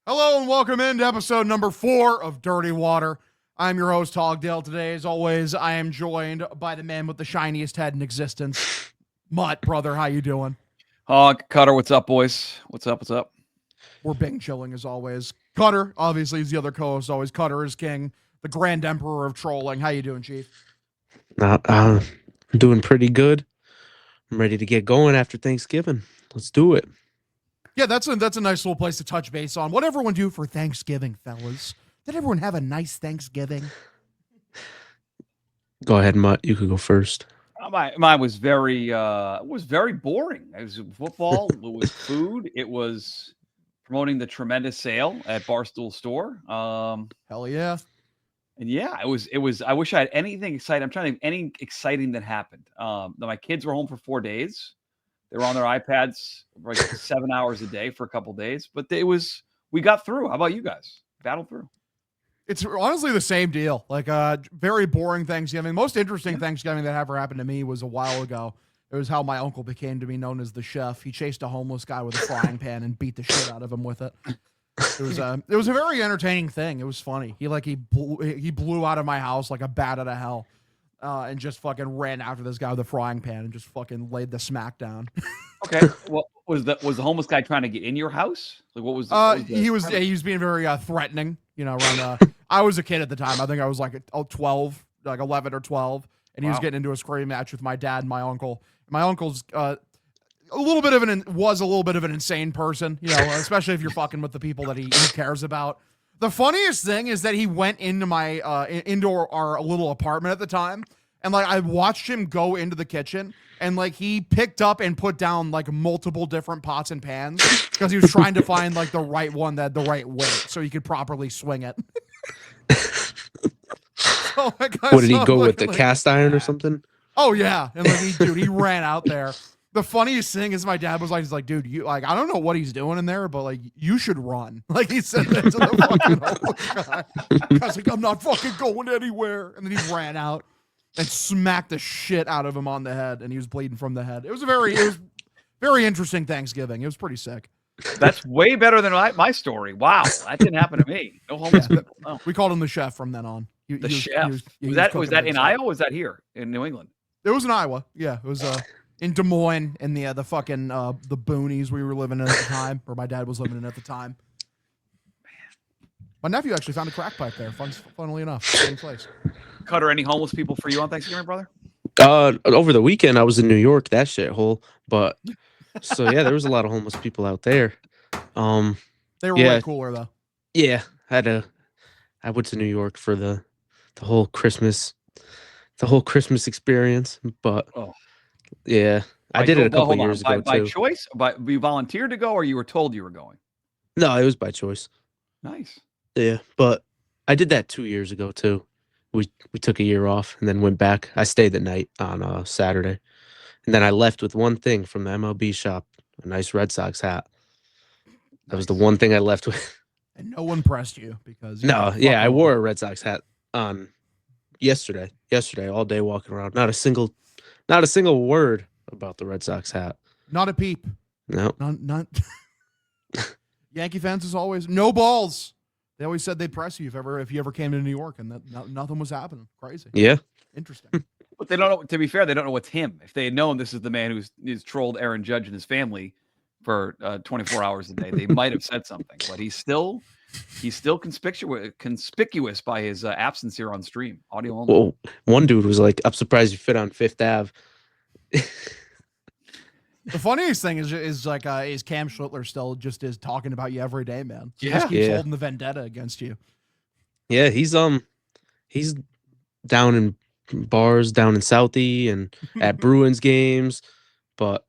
Hello and welcome into episode number 4 of Dirty Water. I'm your host, Hogdale. Today, as always, I am joined by the man with the shiniest head in existence. Mutt, brother, how you doing? Cutter, what's up, boys? What's up? We're bing chilling as always. Cutter, obviously, is the other co-host always. Cutter is king, the grand emperor of trolling. How you doing, Chief? I'm doing pretty good. I'm ready to get going after Thanksgiving. Let's do it. Yeah, that's a nice little place to touch base on. What everyone do for Thanksgiving, fellas? Did everyone have a nice Thanksgiving? Go ahead, Mutt. You could go first. Mine was very boring. It was football. It was food. It was promoting the tremendous sale at Barstool Store. Hell yeah. And yeah, it was. I wish I had anything exciting. I'm trying to think of any exciting that happened. My kids were home for 4 days. They were on their iPads for like 7 hours a day for a couple days, but we got through. How about you guys? Battled through. It's honestly the same deal. Like very boring Thanksgiving. Most interesting Thanksgiving that ever happened to me was a while ago. It was how my uncle became to be known as the chef. He chased a homeless guy with a frying pan and beat the shit out of him with it. It was a very entertaining thing. It was funny. He blew out of my house like a bat out of hell. And just fucking ran after this guy with a frying pan and just fucking laid the smack down. Okay. Well, was the homeless guy trying to get in your house? Like, what was? He was being very threatening. You know, around. I was a kid at the time. I think I was like 12, like 11 or 12, and he was getting into a screaming match with my dad and my uncle. My uncle's was a little bit of an insane person. You know, especially if you're fucking with the people that he cares about. The funniest thing is that he went into my into our little apartment at the time, and like I watched him go into the kitchen, and like he picked up and put down like multiple different pots and pans because he was trying to find like the right one that had the right weight so he could properly swing it. So, what did he go with, the cast iron or something? Oh yeah, and like he ran out there. The funniest thing is my dad was like, he's like, dude, you like, I don't know what he's doing in there, but like, you should run. Like he said that to the fucking homeless guy. I was like, I'm not fucking going anywhere. And then he ran out and smacked the shit out of him on the head, and he was bleeding from the head. It was very interesting Thanksgiving. It was pretty sick. That's way better than my story. Wow, that didn't happen to me. No homeless people. No. We called him the chef from then on. The chef. Was that in Iowa? Or was that here in New England? It was in Iowa. Yeah, it was in Des Moines, in the fucking the boonies we were living in at the time, or my dad was living in at the time. My nephew actually found a crack pipe there. Funnily enough, same place. Cutter, any homeless people for you on Thanksgiving, brother? Over the weekend I was in New York, that shithole. But so yeah, there was a lot of homeless people out there. They were way cooler though. Yeah, I went to New York for the whole Christmas experience, but. Yeah, I did it a couple years ago by choice. You volunteered to go, or you were told you were going? No, it was by choice. Nice. Yeah, but I did that 2 years ago too. We took a year off and then went back. I stayed the night on Saturday, and then I left with one thing from the MLB shop: a nice Red Sox hat. That was the one thing I left with. And no one pressed you because I wore a Red Sox hat on yesterday all day walking around. Not a single word about the Red Sox hat. Not a peep. No. Not. Yankee fans, as always, no balls. They always said they'd press you if you ever came to New York, and that nothing was happening. Crazy. Yeah. Interesting. But they don't know. To be fair, they don't know it's him. If they had known this is the man who's trolled Aaron Judge and his family for 24 hours a day, they might have said something. But he's still conspicuous by his absence here on stream, audio only. Well, one dude was like, "I'm surprised you fit on Fifth Ave." The funniest thing is Cam Schlittler still just is talking about you every day, man. He just keeps holding the vendetta against you. Yeah, he's down in bars down in Southie and at Bruins games, but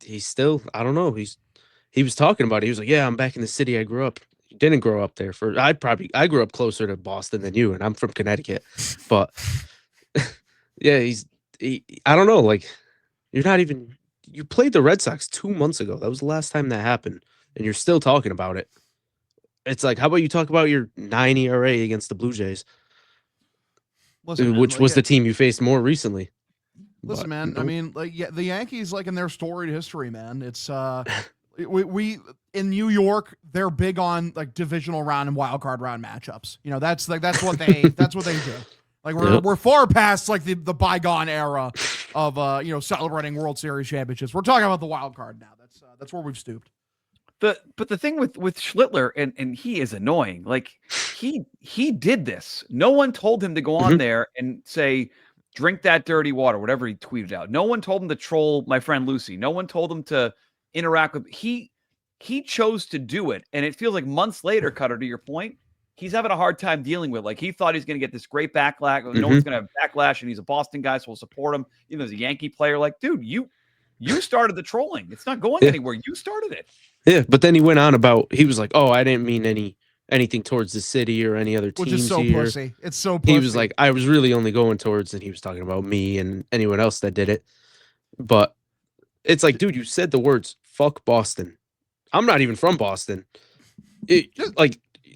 he's still, I don't know. He was talking about it. He was like, "Yeah, I'm back in the city I grew up." Didn't grow up there. I grew up closer to Boston than you, and I'm from Connecticut. But yeah, I don't know. Like, you played the Red Sox 2 months ago. That was the last time that happened, and you're still talking about it. It's like, how about you talk about your 9 ERA against the Blue Jays, which was the team you faced more recently. Listen, man. I mean, like, yeah, the Yankees, like in their storied history, man. It's in New York, they're big on like divisional round and wild card round matchups. You know, that's what they do. Like we're far past like the bygone era of you know, celebrating World Series championships. We're talking about the wild card now. That's where we've stooped. But the thing with Schlittler, and he is annoying. Like he did this. No one told him to go on there and say, drink that dirty water, whatever he tweeted out. No one told him to troll my friend Lucy. No one told him to interact with he chose to do it. And it feels like months later, Cutter, to your point, he's having a hard time dealing with. Like he thought he's gonna get this great backlash. No one's gonna have backlash, and he's a Boston guy, so we'll support him. You know, as a Yankee player, like, dude, you started the trolling. It's not going anywhere. You started it. Yeah, but then he went on about, he was like, "Oh, I didn't mean anything towards the city or any other teams." Which is so here. pussy. It's so pussy. He was like, "I was really only going towards," and he was talking about me and anyone else that did it. But it's like, dude, you said the words "fuck Boston." I'm not even from Boston.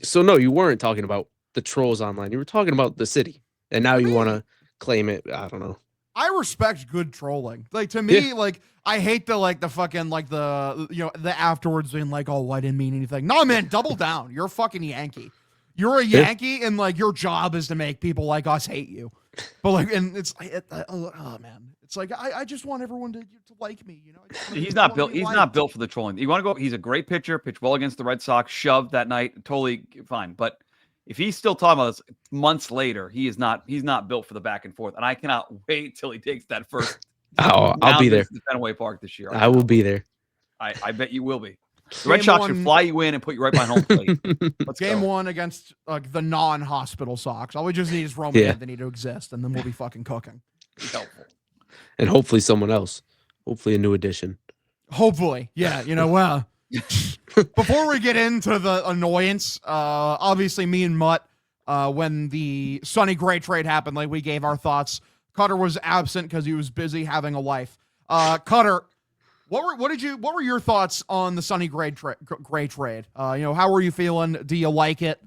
So no, you weren't talking about the trolls online. You were talking about the city, and now you want to claim it. I don't know. I respect good trolling. Like to me, like I hate the fucking like the you know the afterwards being like, oh, I didn't mean anything. No, man, double down. You're a fucking Yankee. You're a Yankee, and like your job is to make people like us hate you. But like, and it's oh man, it's like I just want everyone to like me. You know, he's not built. He's not built for the trolling. You want to go? He's a great pitcher. Pitched well against the Red Sox. Shoved that night. Totally fine. But if he's still talking about this months later, he's not built for the back and forth. And I cannot wait till he takes that first. I'll be there. To Fenway Park this year. I will be there. I bet you will be. The Red Sox should fly you in and put you right behind home plate. Let's Game go. 1 against the non-hospital Sox. All we just need is Roman Anthony to exist, and then we'll be fucking cooking. Helpful. And hopefully someone else. Hopefully a new addition. Hopefully. Yeah, you know, well. Before we get into the annoyance, obviously me and Mutt, when the Sonny Gray trade happened, like we gave our thoughts. Cutter was absent because he was busy having a life. Cutter, what were your thoughts on the Sonny Gray trade? You know, how were you feeling? Do you like it?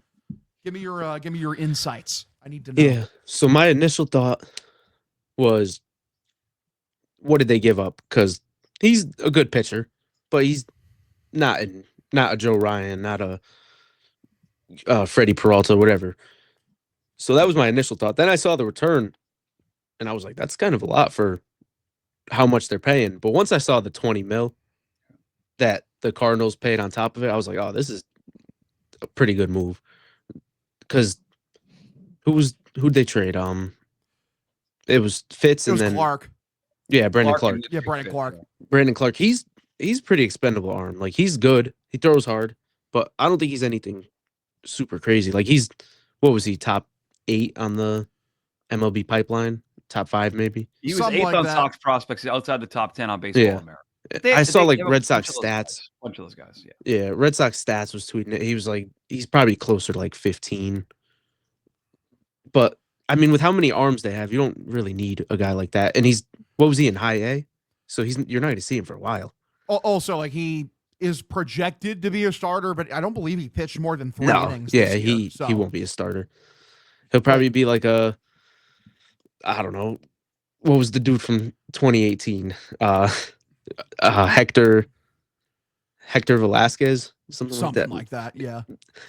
Give me your insights. I need to know. Yeah. So my initial thought was, what did they give up? Because he's a good pitcher, but he's not a Joe Ryan, not a Freddie Peralta, whatever. So that was my initial thought. Then I saw the return, and I was like, that's kind of a lot for how much they're paying. But once I saw the $20 million that the Cardinals paid on top of it, I was like, oh, this is a pretty good move. Because who'd they trade? It was Fitz, and then Clark. Yeah, Brandon Clark. Yeah, Brandon Clark. Brandon Clark. He's pretty expendable arm. Like he's good. He throws hard, but I don't think he's anything super crazy. Like what was he, top 8 on the MLB pipeline? Top 5 maybe? He was 8th on Sox prospects outside the top 10 on Baseball America. I saw like Red Sox stats. A bunch of those guys, yeah. Red Sox stats was tweeting it. He was like, he's probably closer to like 15. But I mean, with how many arms they have, you don't really need a guy like that. And what was he in, high A? So you're not going to see him for a while. Also, like he is projected to be a starter, but I don't believe he pitched more than 3 innings. Yeah, he won't be a starter. He'll probably be like I don't know, what was the dude from 2018? Hector Velasquez, something like that. Yeah,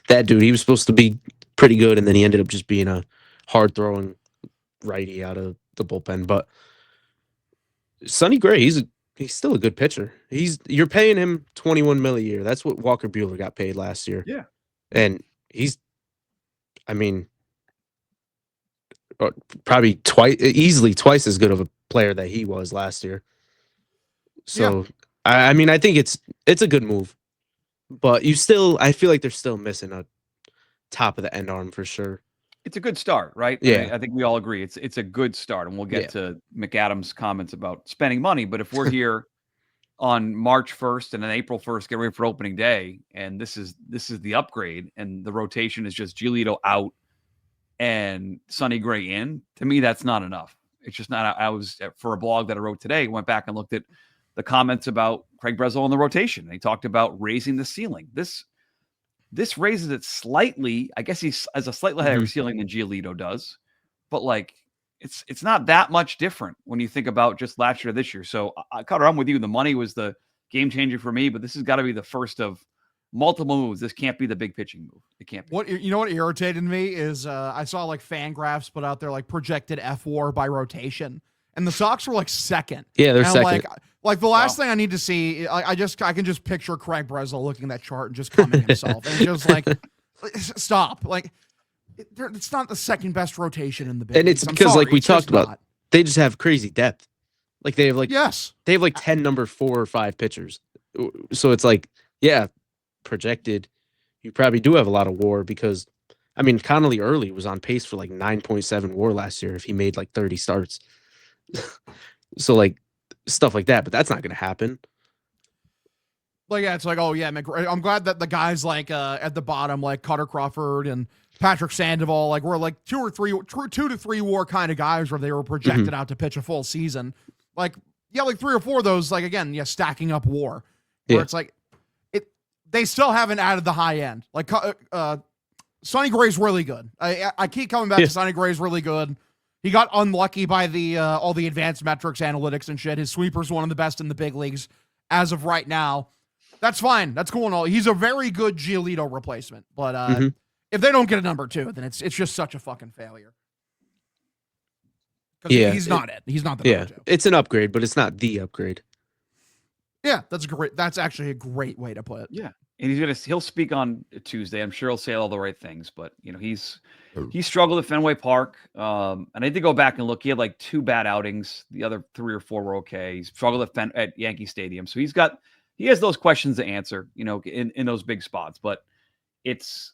that dude. He was supposed to be pretty good, and then he ended up just being a hard throwing righty out of the bullpen. But Sonny Gray, he's still a good pitcher. You're paying him $21 million a year. That's what Walker Buehler got paid last year. Yeah, and he's, I mean, probably easily twice as good of a player that he was last year. So I mean, I think it's a good move, but I feel like they're still missing a top of the end arm for sure. It's a good start, right? Yeah, I think we all agree it's a good start, and we'll get to McAdams' comments about spending money. But if we're here on March 1st and then April 1st, get ready for opening day, and this is the upgrade, and the rotation is just Giolito out and Sonny Gray in, to me that's not enough. It's just not. I was, for a blog that I wrote today, went back and looked at the comments about Craig Breslow in the rotation, and he talked about raising the ceiling. This raises it slightly. I guess he's as a slightly higher ceiling than Giolito does, but like it's not that much different when you think about just last year to this year. So Cutter, I'm with you. The money was the game changer for me, but this has got to be the first of multiple moves. This can't be the big pitching move. It can't be. What you know what irritated me is I saw like Fangraphs put out there like projected F-WAR by rotation, and the Sox were like second. Yeah, they're and second. Like the last thing I need to see, I can just picture Craig Breslow looking at that chart and just coming himself and just like stop. Like it's not the second best rotation in the big and it's leagues. I'm because sorry, like we it's just talked about, not. they just have crazy depth. Like they have like Yes. they have like 10 number 4 or 5 pitchers. So it's like, yeah, projected. You probably do have a lot of WAR because, I mean, Connolly early was on pace for like 9.7 WAR last year if he made like 30 starts. So like stuff like that, but that's not going to happen. Like, yeah, it's like, oh yeah, I'm glad that the guys like at the bottom, like Cutter Crawford and Patrick Sandoval, like were like 2 to 3 WAR kind of guys where they were projected out to pitch a full season. Like, yeah, like 3 or 4 of those, like again, yeah, stacking up WAR. Where it's like they still haven't added the high end. Like Sonny Gray's really good. I keep coming back to Sonny Gray's really good. He got unlucky by the all the advanced metrics, analytics, and shit. His sweeper's one of the best in the big leagues as of right now. That's fine. That's cool and all. He's a very good Giolito replacement. But if they don't get a number 2, then it's just such a fucking failure. Yeah, he's not it. He's not the number 2. It's an upgrade, but it's not the upgrade. Yeah, that's great. That's actually a great way to put it. Yeah, and he'll speak on Tuesday. I'm sure he'll say all the right things. But you know, he struggled at Fenway Park. And I had to go back and look. He had like 2 bad outings. The other 3 or 4 were okay. He struggled at Yankee Stadium. So he has those questions to answer. You know, in those big spots. But it's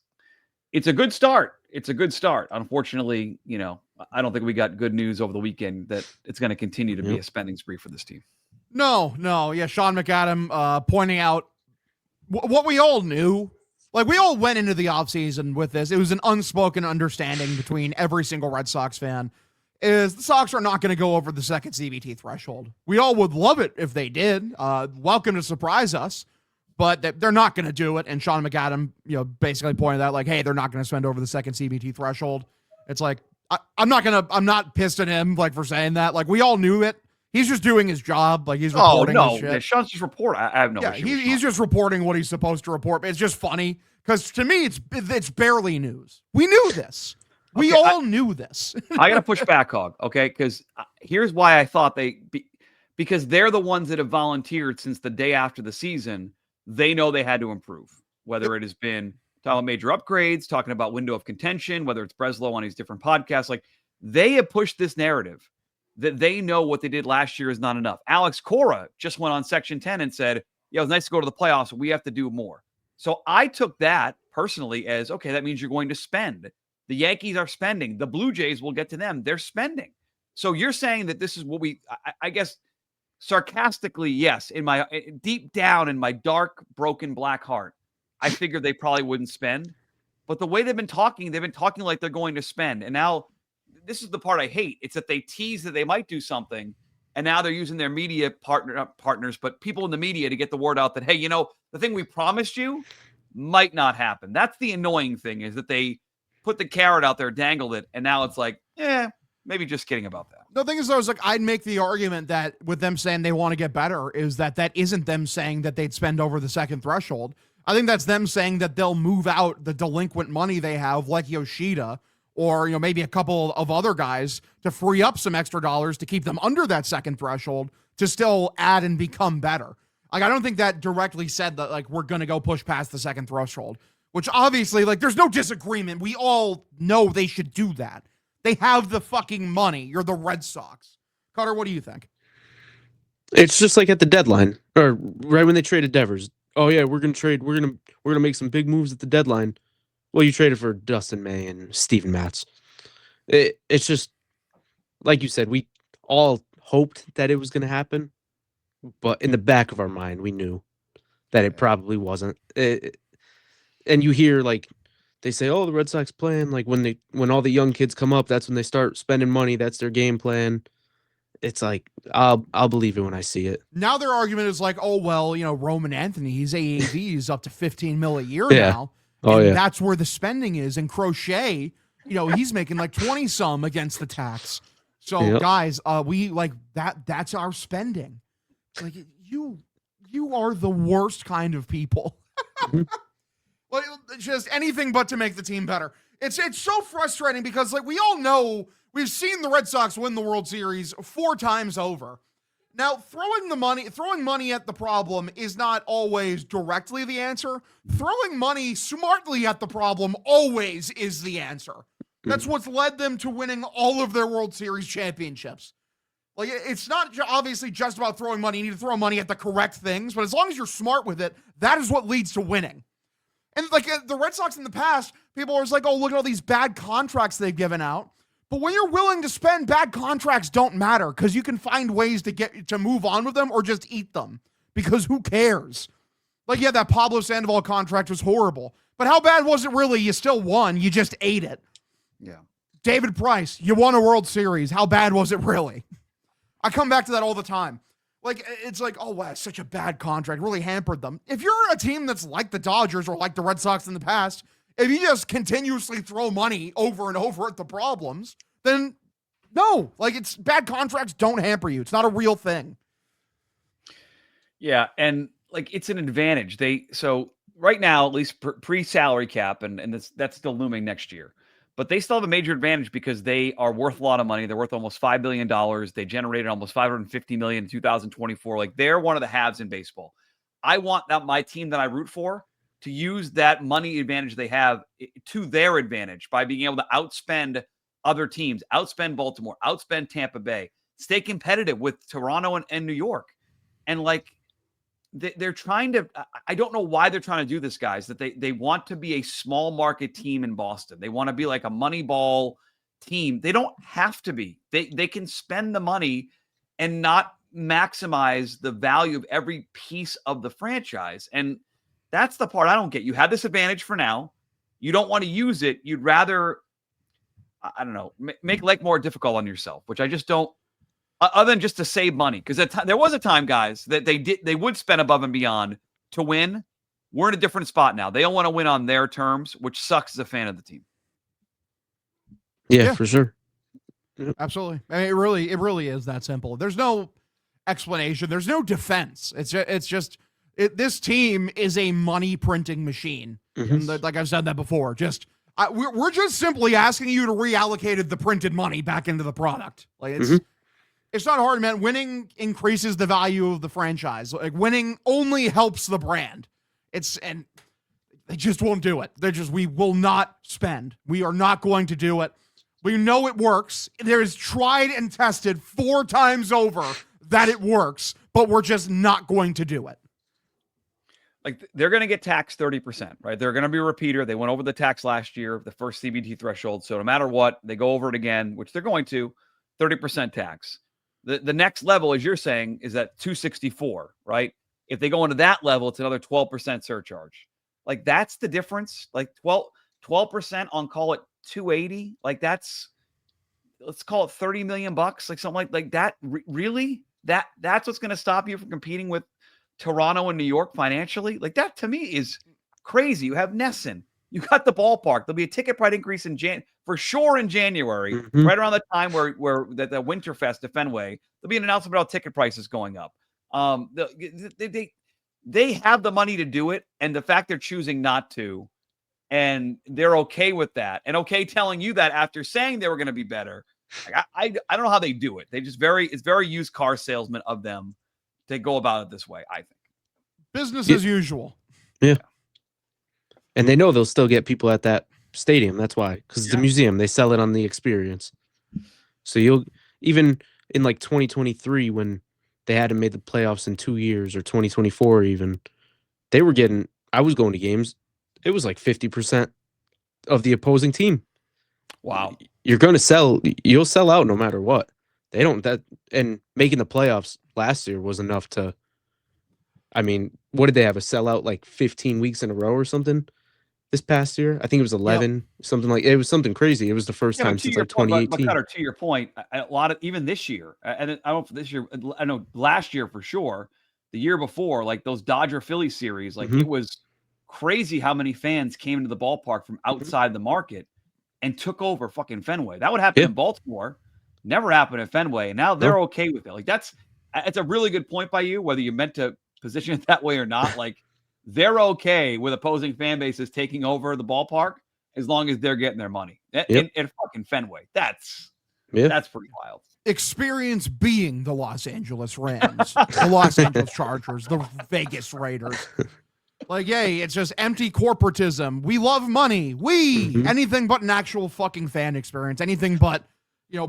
a good start. It's a good start. Unfortunately, you know, I don't think we got good news over the weekend that it's going to continue to be a spending spree for this team. No. Yeah, Sean McAdam pointing out what we all knew. Like, we all went into the offseason with this. It was an unspoken understanding between every single Red Sox fan is the Sox are not going to go over the second CBT threshold. We all would love it if they did. Welcome to surprise us. But they're not going to do it. And Sean McAdam, you know, basically pointed out like, hey, they're not going to spend over the second CBT threshold. It's like, I'm not pissed at him like for saying that. Like, we all knew it. He's just doing his job. Like, he's reporting his shit. Yeah, Sean's just reporting. I have no issue. He's just reporting what he's supposed to report. But it's just funny because to me, it's barely news. We knew this. We all knew this. I got to push back, Hog. Okay, because here's why I thought because they're the ones that have volunteered since the day after the season. They know they had to improve, whether it has been talking about major upgrades, talking about window of contention, whether it's Breslow on his different podcasts. Like, they have pushed this narrative that they know what they did last year is not enough. Alex Cora just went on Section 10 and said, yeah, it was nice to go to the playoffs, but we have to do more. So I took that personally as, okay, that means you're going to spend. The Yankees are spending. The Blue Jays, will get to them. They're spending. So you're saying that this is what I guess, sarcastically, yes, deep down in my dark, broken black heart, I figured they probably wouldn't spend. But the way they've been talking like they're going to spend. And now this is the part I hate. It's that they tease that they might do something, and now they're using their media partners, but people in the media to get the word out that, hey, you know, the thing we promised you might not happen. That's the annoying thing, is that they put the carrot out there, dangled it, and now it's like, maybe just kidding about that. The thing is, though, is like I'd make the argument that with them saying they want to get better is that isn't them saying that they'd spend over the second threshold. I think that's them saying that they'll move out the delinquent money they have, like Yoshida, or, you know, maybe a couple of other guys, to free up some extra dollars to keep them under that second threshold to still add and become better. Like, I don't think that directly said that, like, we're going to go push past the second threshold, which obviously, like, there's no disagreement. We all know they should do that. They have the fucking money. You're the Red Sox. Cutter, what do you think? It's just like at the deadline, or right when they traded Devers. Oh yeah, we're gonna make some big moves at the deadline. Well, you traded for Dustin May and Steven Matz. It's just like you said, we all hoped that it was gonna happen, but in the back of our mind, we knew that it probably wasn't. And you hear, like, they say, oh, the Red Sox playing, like, when all the young kids come up, that's when they start spending money. That's their game plan. It's like, I'll believe it when I see it. Now their argument is like, oh, well, you know, Roman Anthony, his AAV is up to $15 million a year now. And that's where the spending is. And Crochet, you know, he's making like 20 some against the tax. So guys, we like that's our spending. Like, you are the worst kind of people. Like, just anything but to make the team better. It's so frustrating because, like, we all know, we've seen the Red Sox win the World Series 4 times over. Now, throwing money at the problem is not always directly the answer. Throwing money smartly at the problem always is the answer. That's what's led them to winning all of their World Series championships. Like, it's not obviously just about throwing money. You need to throw money at the correct things, but as long as you're smart with it, that is what leads to winning. And like the Red Sox in the past, people are always like, oh, look at all these bad contracts they've given out. But when you're willing to spend, bad contracts don't matter because you can find ways to move on with them or just eat them because who cares? Like, yeah, that Pablo Sandoval contract was horrible, but how bad was it really? You still won. You just ate it. Yeah. David Price, you won a World Series. How bad was it really? I come back to that all the time. Like, it's like, oh, wow, such a bad contract. Really hampered them. If you're a team that's like the Dodgers or like the Red Sox in the past, if you just continuously throw money over and over at the problems, then no. Like, it's bad contracts don't hamper you. It's not a real thing. Yeah, and, like, it's an advantage. So right now, at least pre-salary cap, and that's still looming next year. But they still have a major advantage because they are worth a lot of money. They're worth almost $5 billion. They generated almost $550 million in 2024. Like, they're one of the haves in baseball. I want my team that I root for to use that money advantage they have to their advantage by being able to outspend other teams, outspend Baltimore, outspend Tampa Bay, stay competitive with Toronto and New York. And, like, they're trying to, I don't know why they're trying to do this, guys, that they want to be a small market team in Boston. They want to be like a Moneyball team. They don't have to be. They can spend the money and not maximize the value of every piece of the franchise. And that's the part I don't get. You have this advantage for now. You don't want to use it. You'd rather, I don't know, make life more difficult on yourself, which I just don't. Other than just to save money, because there was a time, guys, that they would spend above and beyond to win. We're in a different spot now. They don't want to win on their terms, which sucks as a fan of the team. Yeah, for sure. Absolutely. I mean, it really is that simple. There's no explanation. There's no defense. It's just this team is a money printing machine. And like I've said that before, we're just simply asking you to reallocate the printed money back into the product. Like, it's not hard, man. Winning increases the value of the franchise. Like, winning only helps the brand. And they just won't do it. We will not spend. We are not going to do it. We know it works. There is tried and tested 4 times over that it works, but we're just not going to do it. Like, they're going to get taxed 30%, right? They're going to be a repeater. They went over the tax last year, the first CBT threshold. So no matter what, they go over it again, which they're going to, 30% tax. The next level, as you're saying, is at 264, right? If they go into that level, it's another 12% surcharge. Like, that's the difference. Like, 12% on, call it 280. Like, let's call it $30 million, like something like that. Really? That's what's going to stop you from competing with Toronto and New York financially? Like, that to me is crazy. You have Nesson. You got the ballpark. There'll be a ticket price increase for sure in January, right around the time where the Winterfest at Fenway. There'll be an announcement about ticket prices going up. They have the money to do it, and the fact they're choosing not to, and they're okay with that, and okay telling you that after saying they were going to be better. Like, I don't know how they do it. It's very used car salesman of them to go about it this way, I think. Business as usual. Yeah. And they know they'll still get people at that stadium. That's why. Because it's a museum. They sell it on the experience. So you'll, even in like 2023, when they hadn't made the playoffs in 2 years, or 2024 even, I was going to games. It was like 50% of the opposing team. Wow. You'll sell out no matter what. And making the playoffs last year was enough to, I mean, what did they have, a sellout like 15 weeks in a row or something this past year? I think it was 11, something like, it was something crazy. It was the first time since like 2018. But Cutter, to your point, a lot of, even this year, and I don't know for this year, I know last year for sure, the year before, like those Dodger Philly series, like it was crazy how many fans came into the ballpark from outside the market and took over fucking Fenway. That would happen in Baltimore. Never happened at Fenway. And now they're okay with it. Like, it's a really good point by you, whether you meant to position it that way or not. Like, they're okay with opposing fan bases taking over the ballpark as long as they're getting their money. In fucking Fenway. That's pretty wild. Experience being the Los Angeles Rams, the Los Angeles Chargers, the Vegas Raiders. Like, yay, it's just empty corporatism. We love money. Anything but an actual fucking fan experience. Anything but,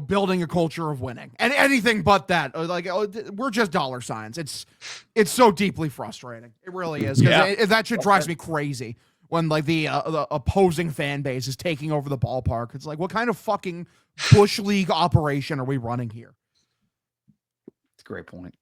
building a culture of winning. And anything but that. Like, we're just dollar signs. It's so deeply frustrating. It really is. Because that shit drives me crazy when, like, the opposing fan base is taking over the ballpark. It's like, what kind of fucking Bush League operation are we running here? It's a great point.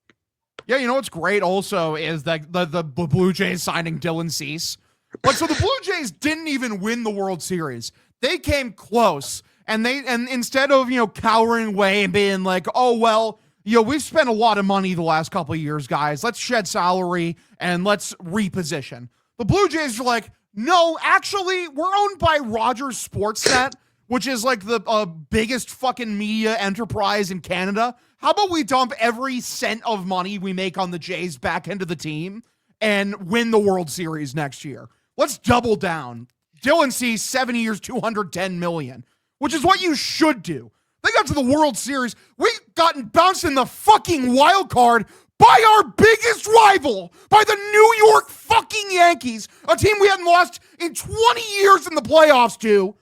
Yeah, what's great also is that the Blue Jays signing Dylan Cease. Like, so the Blue Jays didn't even win the World Series. They came close, and instead of, cowering away and being like, oh, well, we've spent a lot of money the last couple of years, guys. Let's shed salary and let's reposition. The Blue Jays are like, no, actually, we're owned by Rogers Sportsnet, which is like the biggest fucking media enterprise in Canada. How about we dump every cent of money we make on the Jays back into the team and win the World Series next year? Let's double down. Dylan Cease, 7 years, $210 million, which is what you should do. They got to the World Series. We gotten bounced in the fucking wild card by our biggest rival, by the New York fucking Yankees, a team we hadn't lost in 20 years in the playoffs to.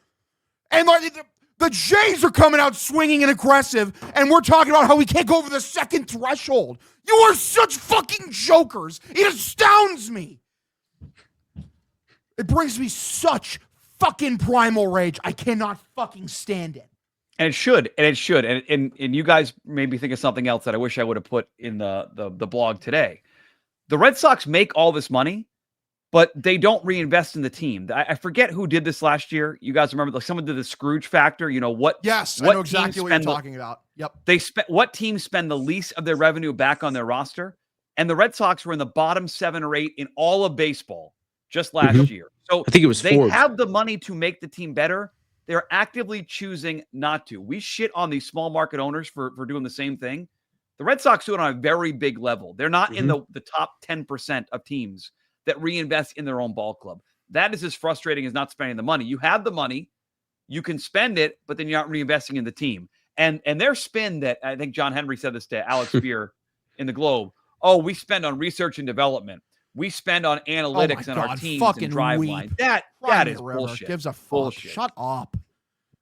And the Jays are coming out swinging and aggressive, and we're talking about how we can't go over the second threshold. You are such fucking jokers. It astounds me. It brings me such fucking primal rage. I cannot fucking stand it. And it should. And you guys made me think of something else that I wish I would have put in the blog today. The Red Sox make all this money, but they don't reinvest in the team. I forget who did this last year. You guys remember, like, someone did the Scrooge factor. Yes, I know exactly what you're talking about. Yep. What teams spend the least of their revenue back on their roster? And the Red Sox were in the bottom 7 or 8 in all of baseball just last year. So I think it was they Forbes. have the money to make the team better. They're actively choosing not to. We shit on these small market owners for doing the same thing. The Red Sox do it on a very big level. They're not in the top 10% of teams that reinvest in their own ball club. That is as frustrating as not spending the money. You have the money, you can spend it, but then you're not reinvesting in the team. And their spin that, I think John Henry said this to Alex Spear in the Globe. Oh, we spend on research and development. We spend on analytics and our teams and driveline. That is bullshit. Gives a fuck. Bullshit. Shut up.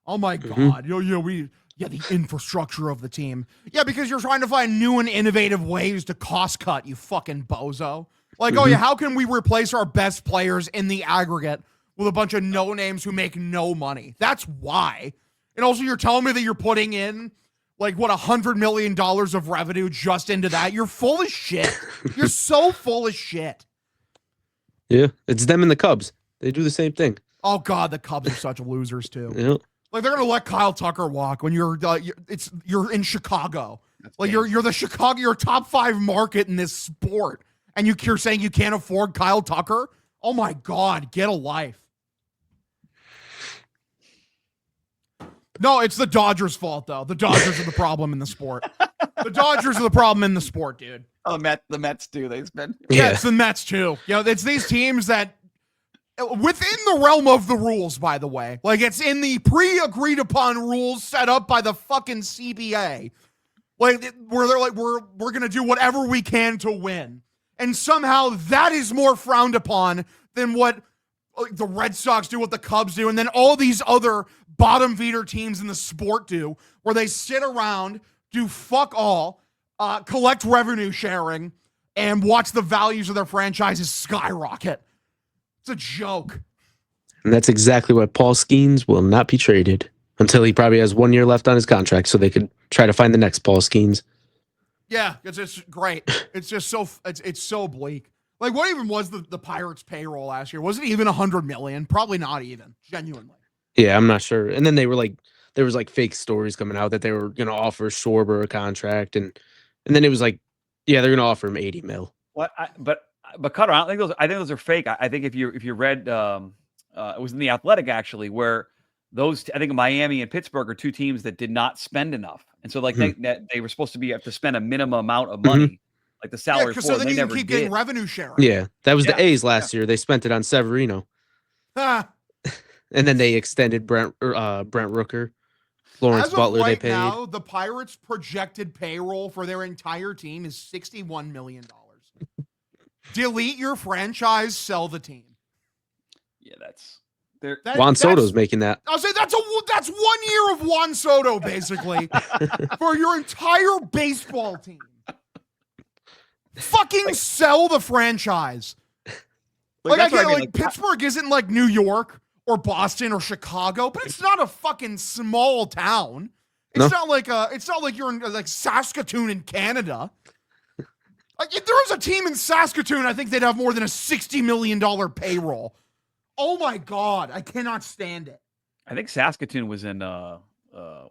Oh my God. The infrastructure of the team. Yeah, because you're trying to find new and innovative ways to cost cut, you fucking bozo. Like, how can we replace our best players in the aggregate with a bunch of no names who make no money? That's why. And also, you're telling me that you're putting in, like, what, $100 million of revenue just into that? You're full of shit. You're so full of shit. Yeah, it's them and the Cubs. They do the same thing. Oh God, the Cubs are such losers too. Yeah. Like, they're gonna let Kyle Tucker walk when you're in Chicago. That's like you're the Chicago, you're a top 5 market in this sport, and you're saying you can't afford Kyle Tucker? Oh my God, get a life. No, it's the Dodgers' fault, though. The Dodgers are the problem in the sport. The Dodgers are the problem in the sport, dude. Oh, the Mets too. They spend. Yeah, it's the Mets too. It's these teams that, within the realm of the rules, by the way, like, it's in the pre-agreed upon rules set up by the fucking CBA. Like, where they're like, we're gonna do whatever we can to win, and somehow that is more frowned upon than what the Red Sox do, what the Cubs do, and then all these other bottom feeder teams in the sport do, where they sit around, do fuck all, collect revenue sharing, and watch the values of their franchises skyrocket. It's a joke. And that's exactly why Paul Skeens will not be traded until he probably has 1 year left on his contract, so they could try to find the next Paul Skeens. Yeah, it's just great. It's just so it's so bleak. Like, what even was the Pirates' payroll last year? Was it even $100 million? Probably not even. Genuinely. Yeah, I'm not sure. And then there was like fake stories coming out that they were going to offer Schwarber a contract, and then it was like, yeah, they're going to offer him 80 mil. What? But Cutter, I think those are fake. I think if you read, it was in the Athletic actually, where I think Miami and Pittsburgh are two teams that did not spend enough, and so like they were supposed to have to spend a minimum amount of money like the Yeah, salary because for so it. then They you can never keep did. getting revenue sharing. Yeah, that was the Yeah, A's last year. They spent it on Severino, Ah. and then they extended Brent Rooker, Lawrence As of Butler. They right paid. now, the Pirates' projected payroll for their entire team is $61 million. Delete your franchise, sell the team. Yeah, that's there. Juan Soto's making that. I'll say that's 1 year of Juan Soto, basically, for your entire baseball team. Fucking sell the franchise. Like I that's what get, mean, like Pittsburgh isn't like New York or Boston or Chicago, but it's not a fucking small town. It's not like you're in like Saskatoon in Canada. Like if there was a team in Saskatoon, I think they'd have more than a $60 million payroll. Oh my God, I cannot stand it. I think Saskatoon was in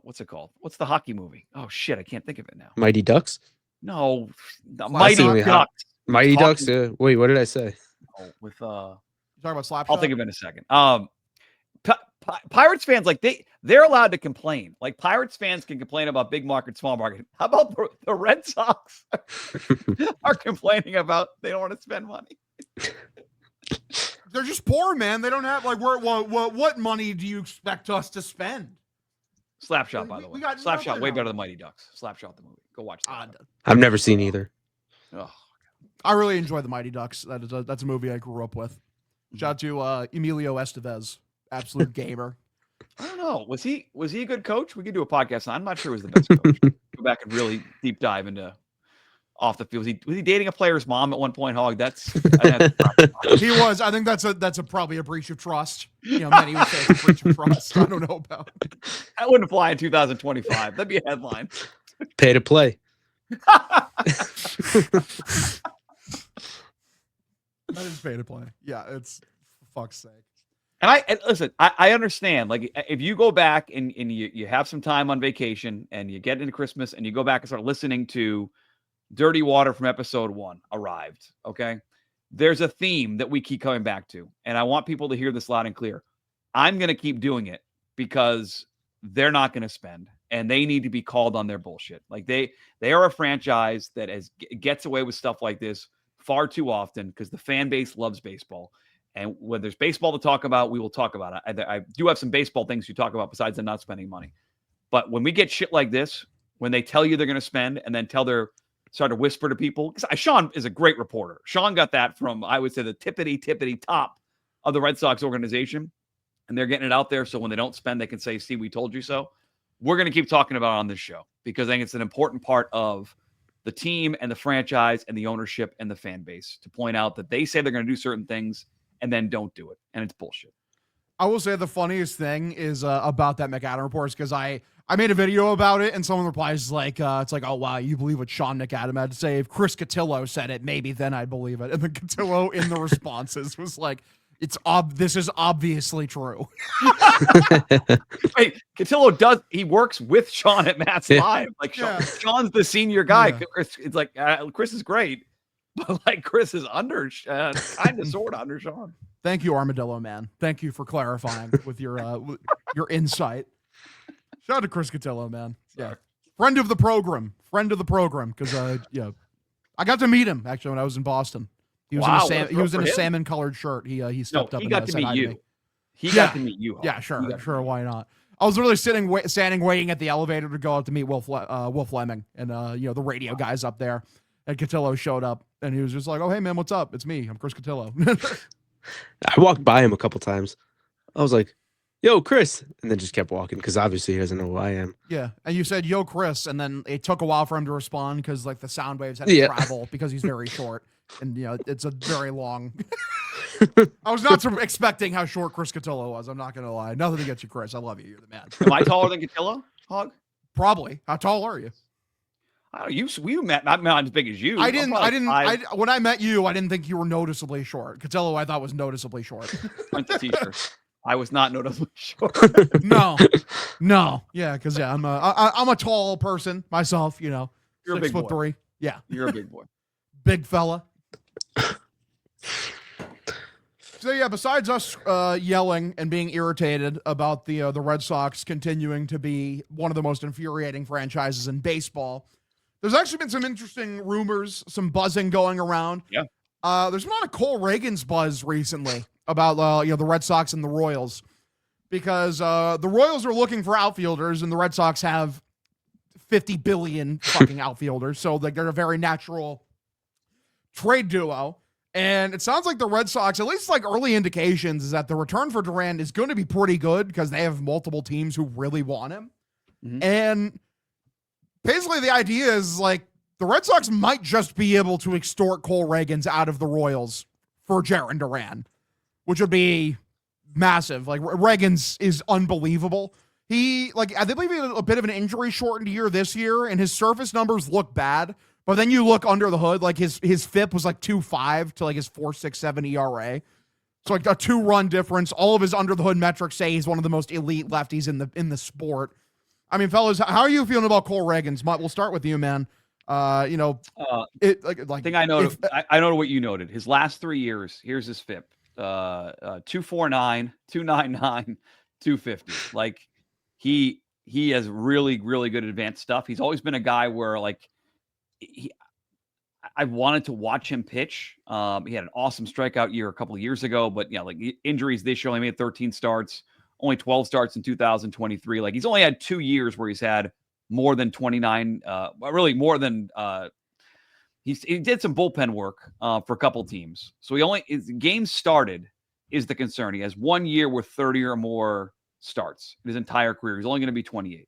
what's it called? What's the hockey movie? Oh shit, I can't think of it now. Mighty Ducks. No, the Class Mighty Ducks. Ducks. Mighty Ducks. Wait, what did I say? Oh, with You talking about Slapshot? I'll think of it in a second. Pirates fans, like they're allowed to complain. Like Pirates fans can complain about big market, small market. How about the Red Sox are complaining about they don't want to spend money? They're just poor, man. They don't have like what money do you expect us to spend? Slapshot, by the way. We got Slapshot nothing way on better it. than Mighty Ducks. Slapshot the movie. Go watch that. I've never seen either. Oh. I really enjoy the Mighty Ducks. That's a movie I grew up with. Shout out to Emilio Estevez, absolute gamer. I don't know. Was he a good coach? We could do a podcast on. I'm not sure he was the best coach. Go back and really deep dive into off the field. Was he dating a player's mom at one point, Hog? He was. I think that's probably a breach of trust. You know, many would say it's a breach of trust. I don't know about it. That wouldn't fly in 2025. That'd be a headline. Pay to play. That is pay to play. Yeah, it's for fuck's sake. And listen, I understand. Like if you go back and you have some time on vacation and you get into Christmas and you go back and start listening to Dirty Water from episode 1 arrived. Okay. There's a theme that we keep coming back to. And I want people to hear this loud and clear. I'm going to keep doing it because they're not going to spend and they need to be called on their bullshit. Like they are a franchise that gets away with stuff like this far too often because the fan base loves baseball. And when there's baseball to talk about, we will talk about it. I do have some baseball things to talk about besides them not spending money. But when we get shit like this, when they tell you they're going to spend and then start to whisper to people, because Sean is a great reporter. Sean got that from, I would say, the tippity top of the Red Sox organization. And they're getting it out there. So when they don't spend, they can say, see, we told you so. We're going to keep talking about it on this show because I think it's an important part of the team and the franchise and the ownership and the fan base to point out that they say they're going to do certain things and then don't do it. And it's bullshit. I will say the funniest thing is about that McAdam report is because I made a video about it and someone replies like, it's like, oh, wow, you believe what Sean McAdam had to say. If Chris Cotillo said it, maybe then I'd believe it. And then Cotillo in the responses was like, this is obviously true. Wait, Cotillo he works with Sean at Matt's Live. Like Sean's the senior guy. Yeah. It's like, Chris is great. But like Chris is under, kind of sort of under Sean. Thank you, Armadillo Man. Thank you for clarifying with your insight. Shout out to Chris Cotillo, man. Sorry. Yeah, friend of the program, because I got to meet him actually when I was in Boston. He was in a salmon colored shirt. He stepped up. He got to meet you. He got to meet you. Yeah, sure. Why not? I was really standing waiting at the elevator to go out to meet Will Fleming and the radio guys up there. And Cotillo showed up, and he was just like, "Oh, hey man, what's up? It's me. I'm Chris Cotillo." I walked by him a couple times. I was like, "Yo, Chris," and then just kept walking because obviously he doesn't know who I am. Yeah, and you said, "Yo, Chris," and then it took a while for him to respond because like the sound waves had to travel because he's very short, and it's a very long. I was not expecting how short Chris Cotillo was. I'm not gonna lie. Nothing against you, Chris. I love you. You're the man. Am I taller than Cotillo, Hog? Probably. How tall are you? We met. I'm not as big as you. When I met you, I didn't think you were noticeably short. Cotillo, I thought was noticeably short. Went to t-shirt. I was not noticeably short. No. Yeah, because I'm a tall person myself. You're 6'3". Yeah, you're a big boy. Big fella. So yeah, besides us yelling and being irritated about the Red Sox continuing to be one of the most infuriating franchises in baseball, There's actually been some interesting rumors, some buzzing going around. Yeah. There's been a lot of Cole Ragens buzz recently about the Red Sox and the Royals, because the Royals are looking for outfielders and the Red Sox have 50 billion fucking outfielders, so like they're a very natural trade duo. And it sounds like the Red Sox, at least like early indications, is that the return for Duran is going to be pretty good because they have multiple teams who really want him. Mhm. And basically the idea is like the Red Sox might just be able to extort Cole Ragens out of the Royals for Jarren Duran, which would be massive. Like Ragens is unbelievable. I believe he had a bit of an injury shortened year this year, and his surface numbers look bad. But then you look under the hood, like his FIP was like 2.5 to like his 4.67 ERA. So like a 2-run difference. All of his under the hood metrics say he's one of the most elite lefties in the sport. I mean, fellas, how are you feeling about Cole Ragens? We'll start with you, man. Thing I noted, I noted what you noted. His last 3 years, here's his FIP: 249, 299, 250. Like he has really, really good advanced stuff. He's always been a guy where like I wanted to watch him pitch. He had an awesome strikeout year a couple of years ago, but yeah, like injuries this year, only made 13 starts, only 12 starts in 2023. Like he's only had 2 years where he's had more than 29, really more than he did some bullpen work for a couple teams. So his games started is the concern. He has 1 year with 30 or more starts in his entire career. He's only going to be 28.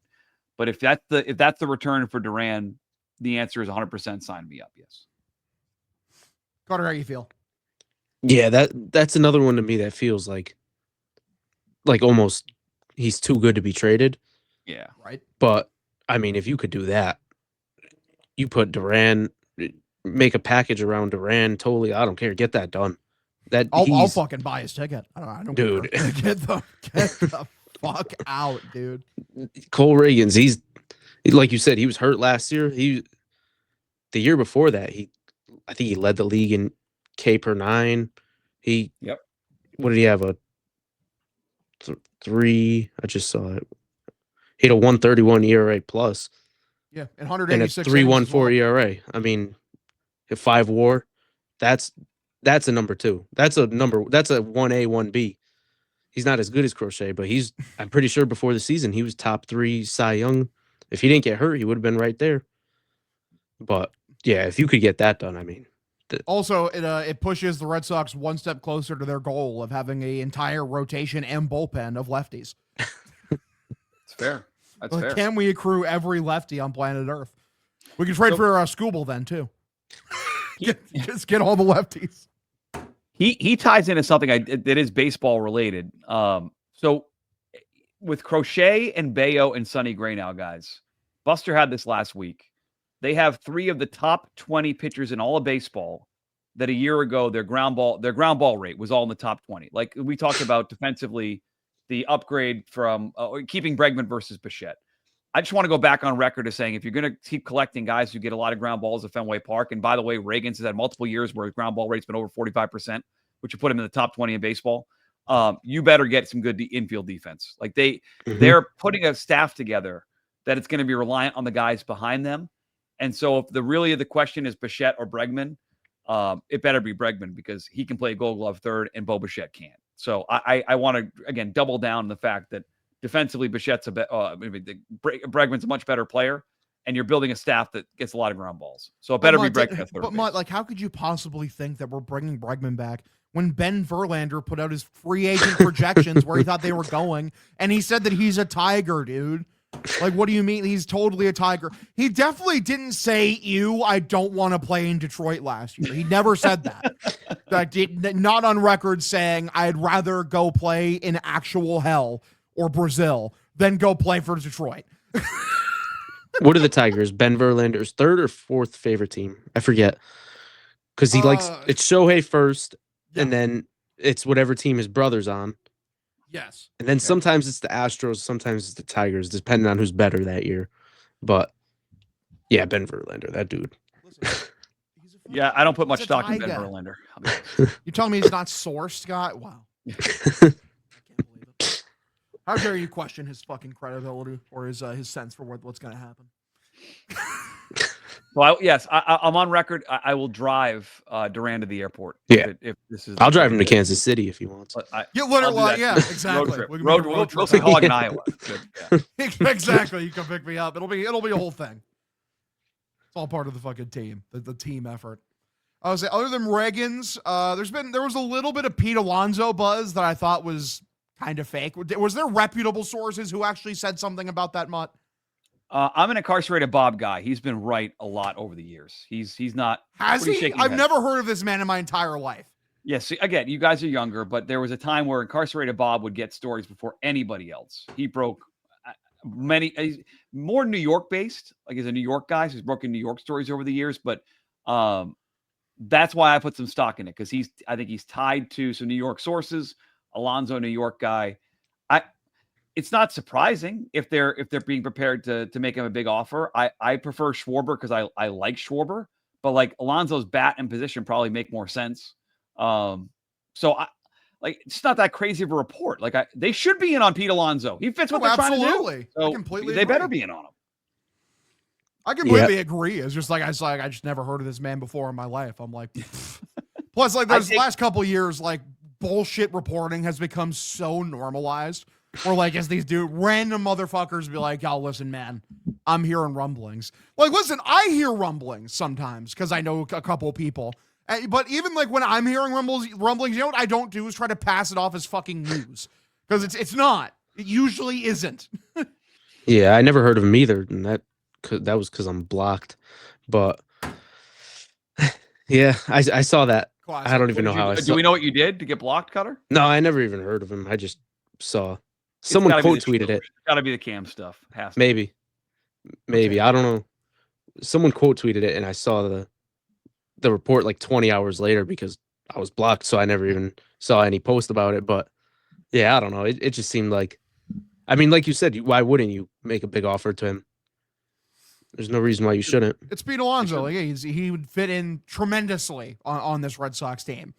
But if that's the return for Duran, the answer is 100% sign me up. Yes. Carter, how you feel? Yeah, that's another one to me that feels like almost he's too good to be traded. Yeah. Right. But I mean, if you could do that, you put Duran, make a package around Duran. Totally, I don't care. Get that done. I'll fucking buy his ticket. I don't dude. care. Get the fuck out, dude. Cole Ragens, he's like you said, he was hurt last year. The year before that, I think he led the league in K per 9. Yep. What did he have? A 3? I just saw it. He had a 131 ERA plus. Yeah, and 186 and a 3.14 ERA. I mean, a 5 WAR. That's a number 2. That's a 1A, 1B. He's not as good as Crochet, but I'm pretty sure before the season he was top 3 Cy Young. If he didn't get hurt, he would have been right there. But yeah, if you could get that done, I mean. Also, it pushes the Red Sox one step closer to their goal of having an entire rotation and bullpen of lefties. It's fair. That's fair. Can we accrue every lefty on planet Earth? We can trade for Skubal then too. Just get all the lefties. He ties into something that is baseball related. So with Crochet and Bayo and Sonny Gray now, guys, Buster had this last week. They have 3 of the top 20 pitchers in all of baseball that a year ago their ground ball rate was all in the top 20. Like we talked about defensively, the upgrade from keeping Bregman versus Bichette. I just want to go back on record as saying if you're going to keep collecting guys who get a lot of ground balls at Fenway Park, and by the way, Ragens has had multiple years where his ground ball rate's been over 45%, which would put him in the top 20 in baseball. You better get some good infield defense. Like they're putting a staff together that it's going to be reliant on the guys behind them. And so if the question is Bichette or Bregman, it better be Bregman because he can play Gold Glove third and Bo Bichette can't. So I want to, again, double down on the fact that defensively Bichette's Bregman's a much better player, and you're building a staff that gets a lot of ground balls. So it better be Bregman at third base. But like, how could you possibly think that we're bringing Bregman back when Ben Verlander put out his free agent projections where he thought they were going, and he said that he's a Tiger, dude? Like, what do you mean? He's totally a Tiger. He definitely didn't say, I don't want to play in Detroit last year. He never said that. Not on record saying, I'd rather go play in actual hell or Brazil than go play for Detroit. What are the Tigers? Ben Verlander's 3rd or 4th favorite team? I forget. Because he likes, it's Shohei first, and then it's whatever team his brother's on. Yes. And then sometimes it's the Astros, sometimes it's the Tigers, depending on who's better that year. But yeah, Ben Verlander, that dude. Listen, yeah, I don't put much stock in Ben Verlander. You're telling me he's not sourced, Scott? Wow. I can't believe it. How dare you question his fucking credibility or his sense for what's going to happen? So I'm on record. I will drive Duran to the airport. Yeah. If this is, I'll drive him to Kansas City if he wants. You I'll literally, do that yeah, too. exactly. Road trip. We can make a We'll trip see out. Hog in Iowa. Good. Yeah. Exactly. You come pick me up. It'll be a whole thing. It's all part of the fucking team, the team effort. I was other than Ragens, there was a little bit of Pete Alonso buzz that I thought was kind of fake. Was there reputable sources who actually said something about that, Mutt? I'm an incarcerated Bob guy. He's been right a lot over the years. He's not. Has he? I've never heard of this man in my entire life. Yes. Again, you guys are younger, but there was a time where incarcerated Bob would get stories before anybody else. He broke many, more New York based, like he's a New York guy. So he's broken New York stories over the years, but that's why I put some stock in it, because I think he's tied to some New York sources. Alonso, New York guy. It's not surprising if they're being prepared to make him a big offer. I prefer Schwarber because I like Schwarber, but like Alonso's bat and position probably make more sense. So it's not that crazy of a report. Like they should be in on Pete Alonso. He fits what they're trying to do. So I completely they agree. better be in on him. I completely agree. It's just like I just never heard of this man before in my life. I'm like, plus like those last couple of years, like bullshit reporting has become so normalized. Or like as these random motherfuckers be like, "Y'all listen, man, I'm hearing rumblings." Like, listen, I hear rumblings sometimes because I know a couple people. But even like when I'm hearing rumblings, you know what I don't do is try to pass it off as fucking news, because it's not. It usually isn't. Yeah, I never heard of him either, and that was because I'm blocked. But yeah, I saw that. Classic. I don't even know how I saw. Do we know what you did to get blocked, Cutter? No, I never even heard of him. I just saw someone quote tweeted it. Got to be the Cam stuff. Maybe. Okay. I don't know. Someone quote tweeted it, and I saw the report like 20 hours later because I was blocked, so I never even saw any post about it. But yeah, I don't know. It just seemed like, I mean, like you said, why wouldn't you make a big offer to him? There's no reason why you shouldn't. It's Pete Alonso. Like, he would fit in tremendously on this Red Sox team.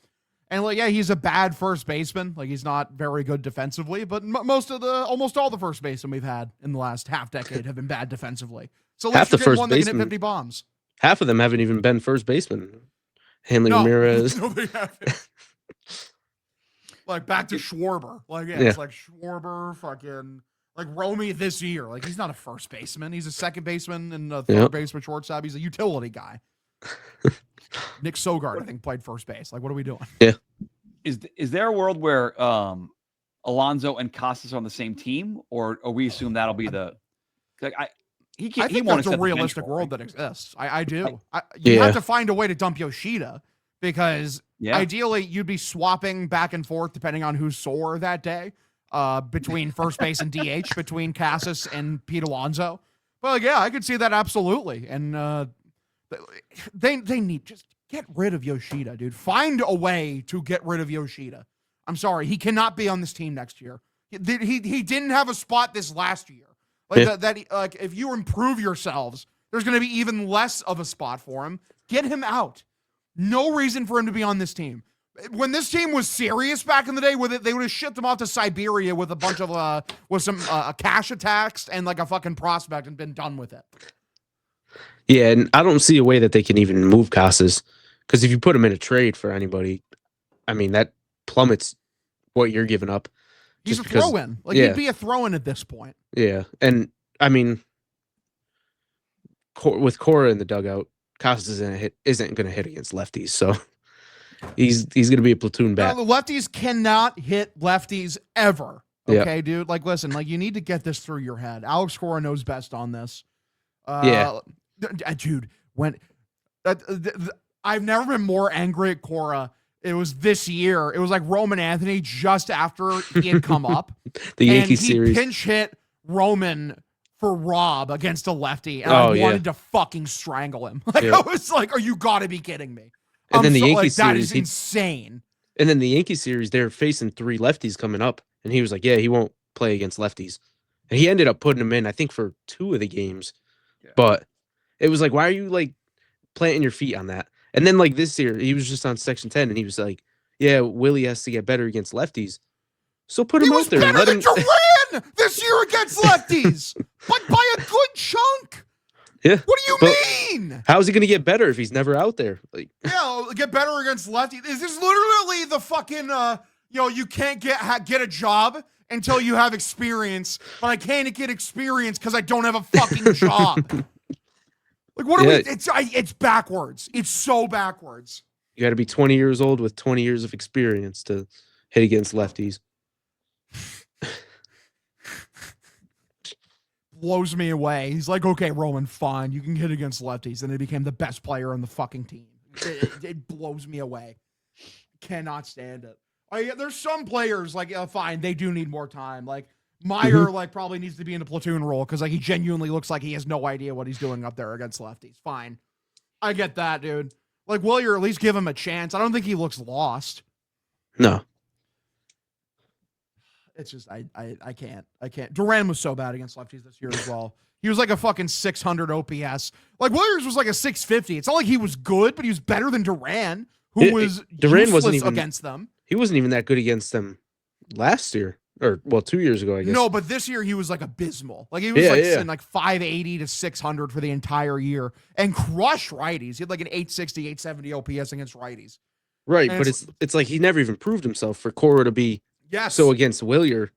And like, yeah, he's a bad first baseman. Like, he's not very good defensively, but almost all the first basemen we've had in the last half decade have been bad defensively. So half the first one that can hit baseman, 50 bombs. Half of them haven't even been first baseman. Hanley Ramirez. No, they haven't. Like back to Schwarber. Like, it's like Schwarber, fucking like Romy this year. Like, he's not a first baseman. He's a second baseman and a third baseman, shortstop. He's a utility guy. Nick Sogard, I think, played first base. Like, what are we doing? Yeah. Is there a world where Alonso and Casas are on the same team, or we assume that'll be the? Like, I think that's a realistic world that exists. I do. You have to find a way to dump Yoshida, because ideally you'd be swapping back and forth depending on who's sore that day between first base and DH, between Casas and Pete Alonso. Well, like, yeah, I could see that absolutely. And they need just get rid of Yoshida, dude. Find a way to get rid of Yoshida. I'm sorry, he cannot be on this team next year. He didn't have a spot this last year. Like like if you improve yourselves, there's going to be even less of a spot for him. Get him out. No reason for him to be on this team. When this team was serious back in the day, they would have shipped him off to Siberia with a bunch of with some cash attacks and like a fucking prospect and been done with it. Yeah, and I don't see a way that they can even move Casas, because if you put him in a trade for anybody, I mean, that plummets what you're giving up. He's a throw-in. Like, he'd be a throw-in at this point. Yeah, and I mean, with Cora in the dugout, Casas isn't going to hit against lefties, so he's going to be a platoon bat. No, the lefties cannot hit lefties ever. Okay, dude. Like, listen, like, you need to get this through your head. Alex Cora knows best on this. Dude, I've never been more angry at Cora. It was this year. It was like Roman Anthony just after he had come up. The Yankee series. He pinch hit Roman for Rob against a lefty, and I wanted to fucking strangle him. Like, I was like, "Are you gotta be kidding me?" And then the Yankee series, that is insane. And then the Yankee series, they're facing 3 lefties coming up, and he was like, "Yeah, he won't play against lefties," and he ended up putting him in, I think, for 2 of the games. Yeah. But it was like, why are you like planting your feet on that? And then like this year, he was just on Section 10, and he was like, "Yeah, Willie has to get better against lefties, so put him out there." Better than Duran this year against lefties, but by a good chunk. Yeah. What do you But mean? How's he going to get better if he's never out there? Like, Yeah, get better against lefty. Is this literally the fucking you can't get a job until you have experience, but I can't get experience because I don't have a fucking job. Like, what are we? It's backwards. It's so backwards. You got to be 20 years old with 20 years of experience to hit against lefties. Blows me away. He's like, okay, Roman, fine. You can hit against lefties. And he became the best player on the fucking team. It blows me away. Cannot stand it. There's some players, like, fine, they do need more time. Like, Meyer, like, probably needs to be in a platoon role because, like, he genuinely looks like he has no idea what he's doing up there against lefties. Fine. I get that, dude. Like, Willier, at least give him a chance. I don't think he looks lost. No. It's just, I can't. Duran was so bad against lefties this year as well. He was like a fucking 600 OPS. Like, Williers was like a 650. It's not like he was good, but he was better than Duran, who was Duran wasn't even against them. He wasn't even that good against them last year. Or, well, 2 years ago, I guess. No, but this year he was like abysmal. Like, he was in like 580 to 600 for the entire year and crushed righties. He had like an 860, 870 OPS against righties. Right, and but it's like he never even proved himself for Cora to be so against Willier.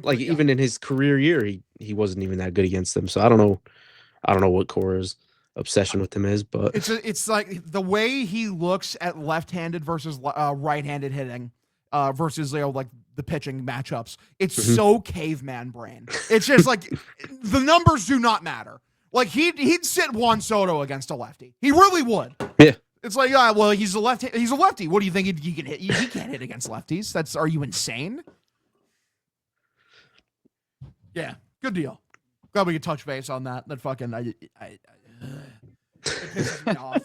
Like, even in his career year, he wasn't even that good against them. So I don't know what Cora's obsession with him is, but it's like the way he looks at left-handed versus right-handed hitting versus like the pitching matchups. It's so caveman brain. It's just like the numbers do not matter. Like he'd sit Juan Soto against a lefty. He really would. Yeah. It's like, well, he's a lefty. What do you think he can hit? He can't hit against lefties. Are you insane? Yeah, good deal. Glad we could touch base on that. That fucking it pisses me off.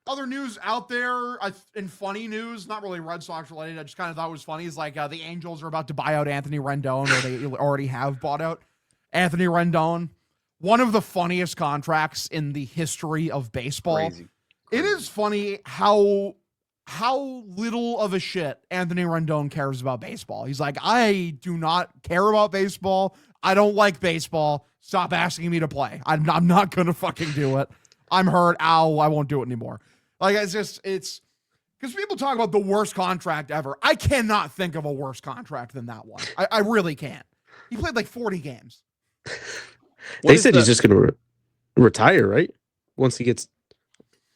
Other news out there, and funny news, not really Red Sox related. I just kind of thought it was funny. Is like the Angels are about to buy out Anthony Rendon, or they already have bought out Anthony Rendon. One of the funniest contracts in the history of baseball. Crazy. It is funny how little of a shit Anthony Rendon cares about baseball. He's like, I do not care about baseball. I don't like baseball. Stop asking me to play. I'm not going to fucking do it. I'm hurt. Ow, I won't do it anymore. Like, it's because people talk about the worst contract ever. I cannot think of a worse contract than that one. I really can't. He played like 40 games. They said he's just going to retire, right? Once he gets,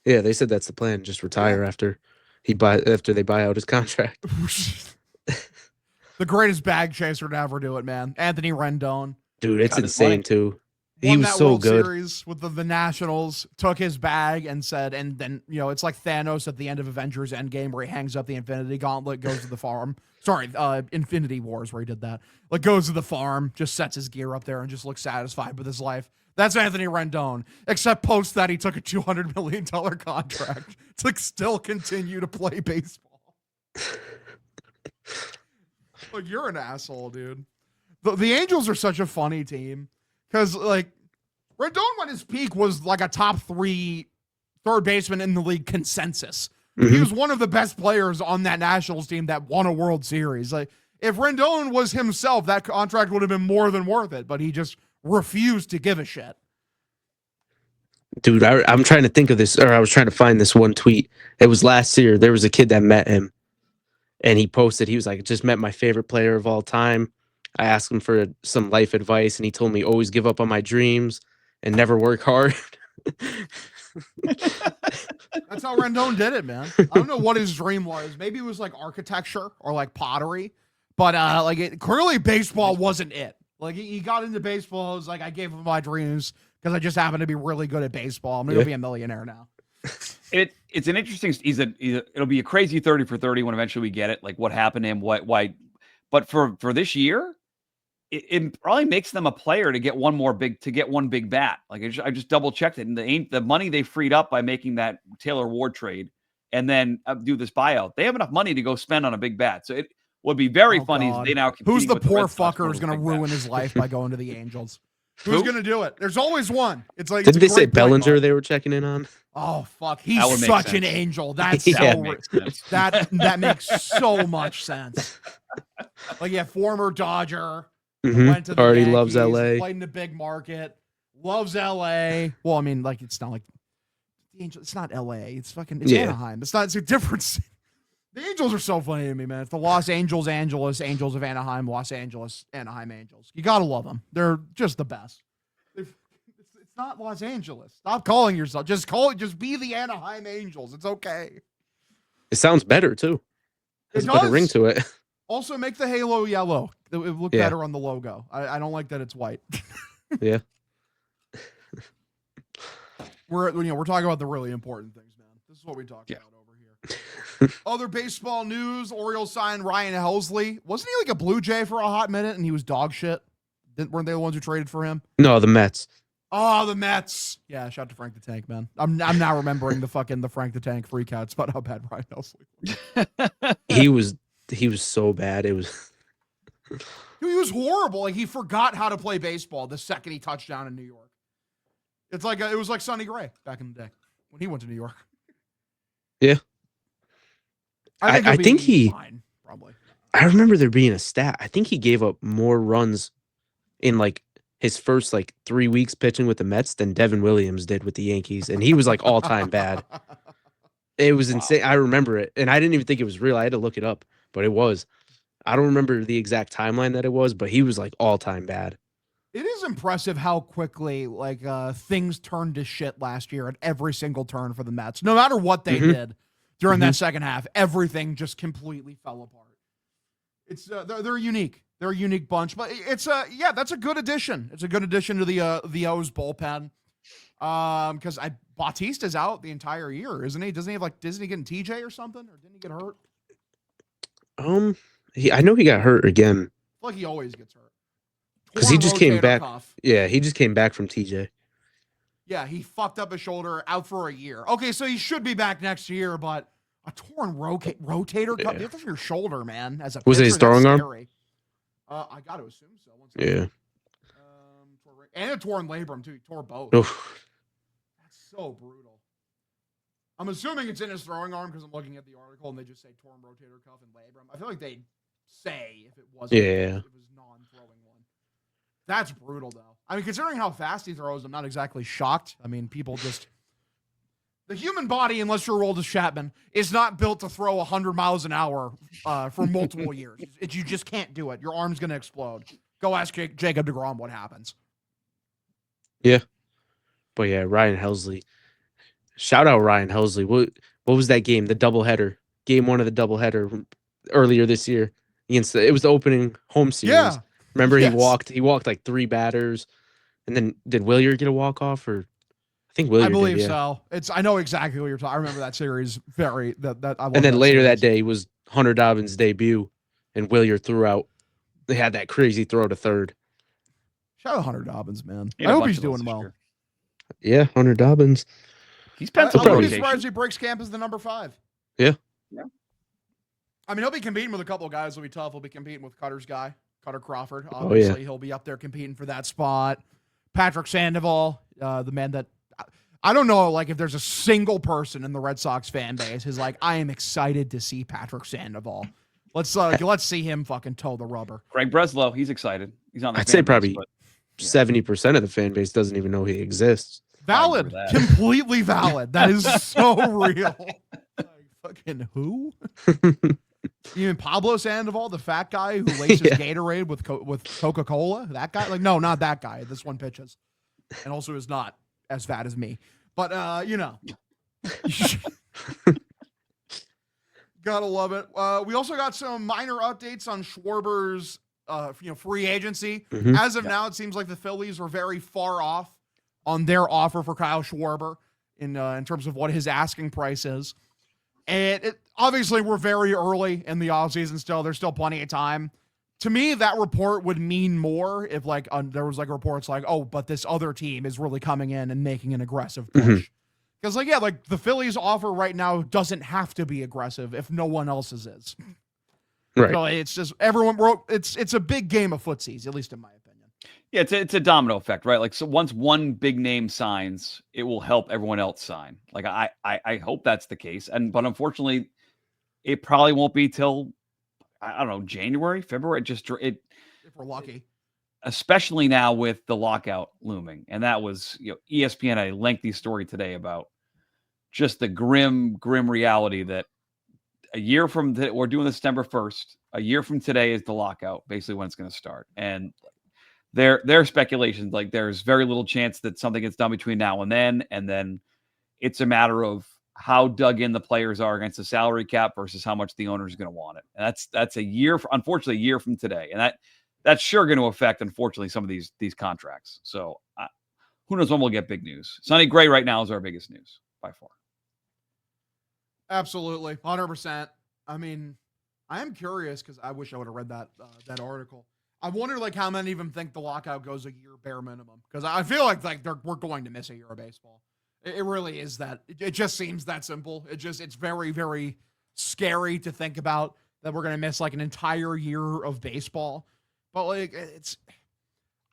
yeah, they said that's the plan. Just retire after they buy out his contract. The greatest bag chaser to ever do it, man. Anthony Rendon. Dude, it's insane too. He was so World good. Series with the Nationals, took his bag and said, and then, it's like Thanos at the end of Avengers Endgame where he hangs up the Infinity Gauntlet, goes to the farm. Sorry, Infinity Wars where he did that. Like, goes to the farm, just sets his gear up there and just looks satisfied with his life. That's Anthony Rendon. Except post that he took a $200 million contract to still continue to play baseball. Like, you're an asshole, dude. The Angels are such a funny team. Because, like, Rendon, when his peak, was like a top 3 third baseman in the league consensus. He was one of the best players on that Nationals team that won a World Series. Like, if Rendon was himself, that contract would have been more than worth it, but he just refused to give a shit. Dude, I'm trying to think of this, or I was trying to find this one tweet. It was last year. There was a kid that met him, and he posted, he was like, just met my favorite player of all time. I asked him for some life advice, and he told me always give up on my dreams and never work hard. That's how Rendon did it, man. I don't know what his dream was. Maybe it was like architecture or like pottery, but clearly baseball wasn't it. Like, he got into baseball. It was like, I gave him my dreams because I just happen to be really good at baseball. I'm gonna be a millionaire now. It's an interesting. It'll be a crazy 30 for 30 when eventually we get it. Like, what happened to him? Why? But for this year, it probably makes them a player to get one big bat. Like, I just double checked it, and the money they freed up by making that Taylor Ward trade and then do this buyout, they have enough money to go spend on a big bat. So it would be very funny if they now who's the poor fucker who's going to ruin his life by going to the Angels? Who's going to do it? There's always one. It's like, didn't they say Bellinger they were checking in on? Oh fuck, he's such an angel. That's that makes so much sense. Like, former Dodger, went to the already Yankees, loves LA, played in the big market, Loves LA. Well, I mean, like it's not like the Angels. It's not LA. It's Yeah. Anaheim. It's a difference. The Angels are so funny to me, man. It's the Los Angeles, Angels of Anaheim, Los Angeles, Anaheim Angels. You gotta love them. They're just the best. It's not Los Angeles. Stop calling yourself. Just be the Anaheim Angels. It's okay. It sounds better too. Has It a better does. ring to it. Also, make the halo yellow. It would look better on the logo. I don't like that it's white. Yeah. We're talking about the really important things, man. This is what we talk about over here. Other baseball news: Orioles signed Ryan Helsley. Wasn't he like a Blue Jay for a hot minute, and he was dog shit? Weren't they the ones who traded for him? No, the Mets. Oh, the Mets. Yeah, shout out to Frank the Tank, man. I'm now remembering the Frank the Tank freakouts about how bad Ryan Helsley was. He was so bad. It was. He was horrible. Like he forgot how to play baseball the second he touched down in New York. It's like it was like Sonny Gray back in the day when he went to New York. Yeah. I think he fine, probably. I remember there being a stat. I think he gave up more runs in like his first like 3 weeks pitching with the Mets than Devin Williams did with the Yankees, and he was like all time bad. It was insane. I remember it, and I didn't even think it was real. I had to look it up, but it was. I don't remember the exact timeline that it was, but he was like all time bad. It is impressive how quickly like things turned to shit last year at every single turn for the Mets. No matter what they did during that second half, everything just completely fell apart. It's they're unique. They're a unique bunch, but it's that's a good addition. It's a good addition to the O's bullpen. Because Bautista's out the entire year, isn't he? Isn't he getting TJ or something, or didn't he get hurt? I know he got hurt again. I feel like he always gets hurt. Because he just came back. Cuff. Yeah, he just came back from TJ. Yeah, he fucked up his shoulder, out for a year. Okay, so he should be back next year, but a torn rotator cuff. That's your shoulder, man. As a was it his throwing arm? I got to assume so. Yeah. And a torn labrum too. He tore both. Oof. That's so brutal. I'm assuming it's in his throwing arm because I'm looking at the article and they just say torn rotator cuff and labrum. I feel like they'd say if it wasn't. Yeah. If it was non-throwing one. That's brutal, though. I mean, considering how fast he throws, I'm not exactly shocked. I mean, people just... The human body, unless you're Aroldis Chapman, is not built to throw 100 miles an hour for multiple years. You just can't do it. Your arm's going to explode. Go ask Jacob deGrom what happens. Yeah. But yeah, Ryan Helsley. Shout out Ryan Helsley. What was that game? The doubleheader. Game 1 of the doubleheader earlier this year. It was the opening home series. Yeah. Remember, he walked like 3 batters, and then did Willier get a walk off? Or I think Willier. I believe did, yeah. so. I know exactly what you're talking. I remember that series very. That I love. And then later series. that day was Hunter Dobbins' debut, and Willier threw out. They had that crazy throw to third. Shout out Hunter Dobbins, man. I hope he's doing well. Yeah, Hunter Dobbins. He's penciled I'm rotation. surprised he breaks camp as the number 5. Yeah. I mean, he'll be competing with a couple of guys. It'll be tough. He'll be competing with Cutter Crawford. Oh, Obviously, yeah. he'll be up there competing for that spot. Patrick Sandoval, the man that I don't know, like if there's a single person in the Red Sox fan base who's like, I am excited to see Patrick Sandoval. Let's see him fucking toe the rubber. Greg Breslow, he's excited. He's on. I'd say probably 70% of the fan base doesn't even know he exists. Valid, completely valid. That is so real. Like, fucking who? Even Pablo Sandoval, the fat guy who laces Gatorade with Coca-Cola? That guy? Like, no, not that guy. This one pitches. And also is not as fat as me. But, gotta love it. We also got some minor updates on Schwarber's, free agency. Mm-hmm. As of now, it seems like the Phillies are very far off on their offer for Kyle Schwarber in terms of what his asking price is. And obviously, we're very early in the offseason still. There's still plenty of time. To me, that report would mean more if there was reports like, oh, but this other team is really coming in and making an aggressive push. Because the Phillies offer right now doesn't have to be aggressive if no one else's is. Right. So it's just it's a big game of footsies, at least in my opinion. Yeah, it's a domino effect, right? Like, so once one big name signs, it will help everyone else sign. Like, I hope that's the case. But unfortunately, it probably won't be till, I don't know, January, February. If we're lucky. especially now with the lockout looming. And that was, ESPN had a lengthy story today about just the grim reality that a year from we're doing this September 1st. A year from today is the lockout, basically when it's going to start. And their speculations, like there's very little chance that something gets done between now and then it's a matter of how dug in the players are against the salary cap versus how much the owner is going to want it. And that's unfortunately, a year from today. And that's sure going to affect, unfortunately, some of these contracts. So who knows when we'll get big news. Sonny Gray right now is our biggest news by far. Absolutely. 100%. I mean, I am curious because I wish I would have read that article. I wonder like how many of them think the lockout goes a year bare minimum, because I feel like we're going to miss a year of baseball. It really is that. It just seems that simple. It's very, very scary to think about that we're going to miss like an entire year of baseball. But like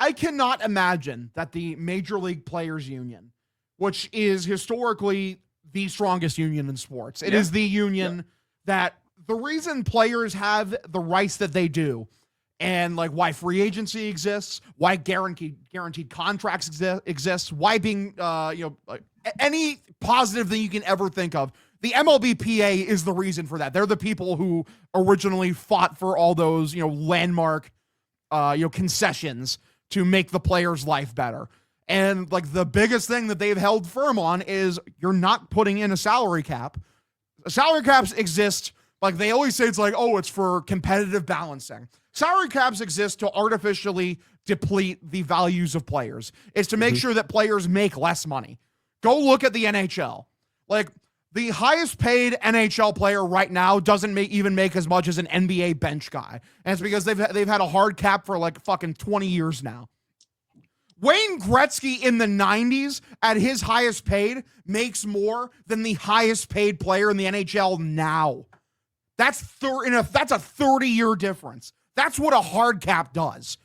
I cannot imagine that the Major League Players Union, which is historically the strongest union in sports, it is the union that the reason players have the rights that they do, and like why free agency exists, why guaranteed contracts exists, why being any positive thing you can ever think of. The MLBPA is the reason for that. They're the people who originally fought for all those landmark concessions to make the player's life better. And like the biggest thing that they've held firm on is you're not putting in a salary cap. Salary caps exist. Like they always say, it's like, oh, it's for competitive balancing. Salary caps exist to artificially deplete the values of players. It's to make sure that players make less money. Go look at the NHL. Like the highest paid NHL player right now doesn't even make as much as an NBA bench guy. And it's because they've had a hard cap for like fucking 20 years now. Wayne Gretzky in the 90s at his highest paid makes more than the highest paid player in the NHL now. That's a 30-year difference. That's what a hard cap does.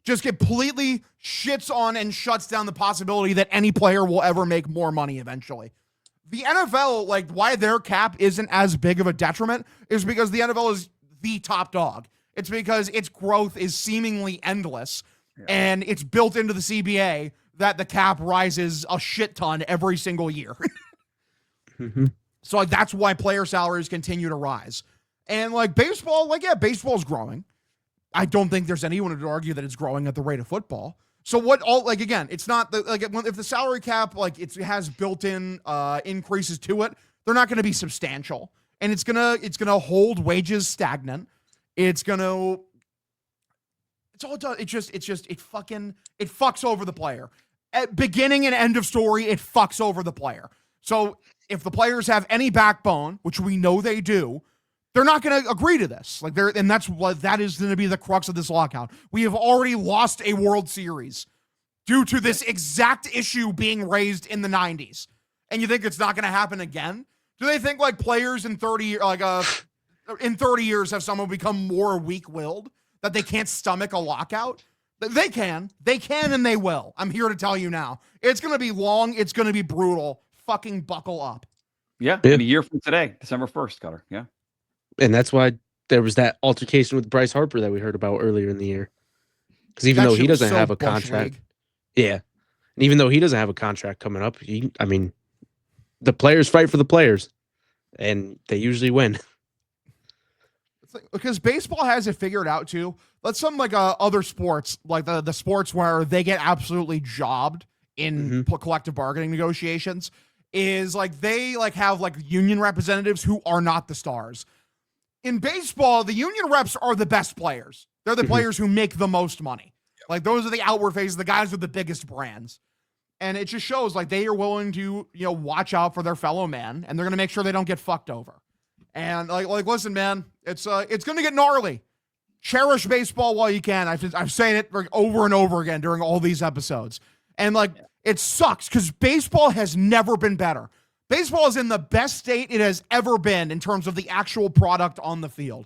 Just completely shits on and shuts down the possibility that any player will ever make more money eventually. The NFL, like why their cap isn't as big of a detriment is because the NFL is the top dog. It's because its growth is seemingly endless. Yeah. And it's built into the CBA that the cap rises a shit ton every single year. So like, that's why player salaries continue to rise. And like baseball, baseball's growing. I don't think there's anyone who would argue that it's growing at the rate of football. So again, it's not if the salary cap, like it has built-in increases to it, they're not going to be substantial. And it's going to hold wages stagnant. It fucks over the player. At beginning and end of story, it fucks over the player. So if the players have any backbone, which we know they do, they're not going to agree to this. That is going to be the crux of this lockout. We have already lost a World Series due to this exact issue being raised in the 90s. And you think it's not going to happen again? Do they think like players in 30 years have someone become more weak-willed that they can't stomach a lockout? They can, and they will. I'm here to tell you now. It's going to be long. It's going to be brutal. Fucking buckle up. Yeah. In a year from today, December 1st, Cutter. Yeah. And that's why there was that altercation with Bryce Harper that we heard about earlier in the year. Because even though he doesn't have a contract, and even though he doesn't have a contract coming up, the players fight for the players, and they usually win. Because baseball has it figured out too. But some other sports, like the sports where they get absolutely jobbed in collective bargaining negotiations, is like they have union representatives who are not the stars. In baseball, the union reps are the best players. They're the players who make the most money. Like those are the outward faces, the guys with the biggest brands. And it just shows like they are willing to, watch out for their fellow man, and they're going to make sure they don't get fucked over. And listen, man, it's going to get gnarly. Cherish baseball while you can. I've said it over and over again during all these episodes. And it sucks because baseball has never been better. Baseball is in the best state it has ever been in terms of the actual product on the field.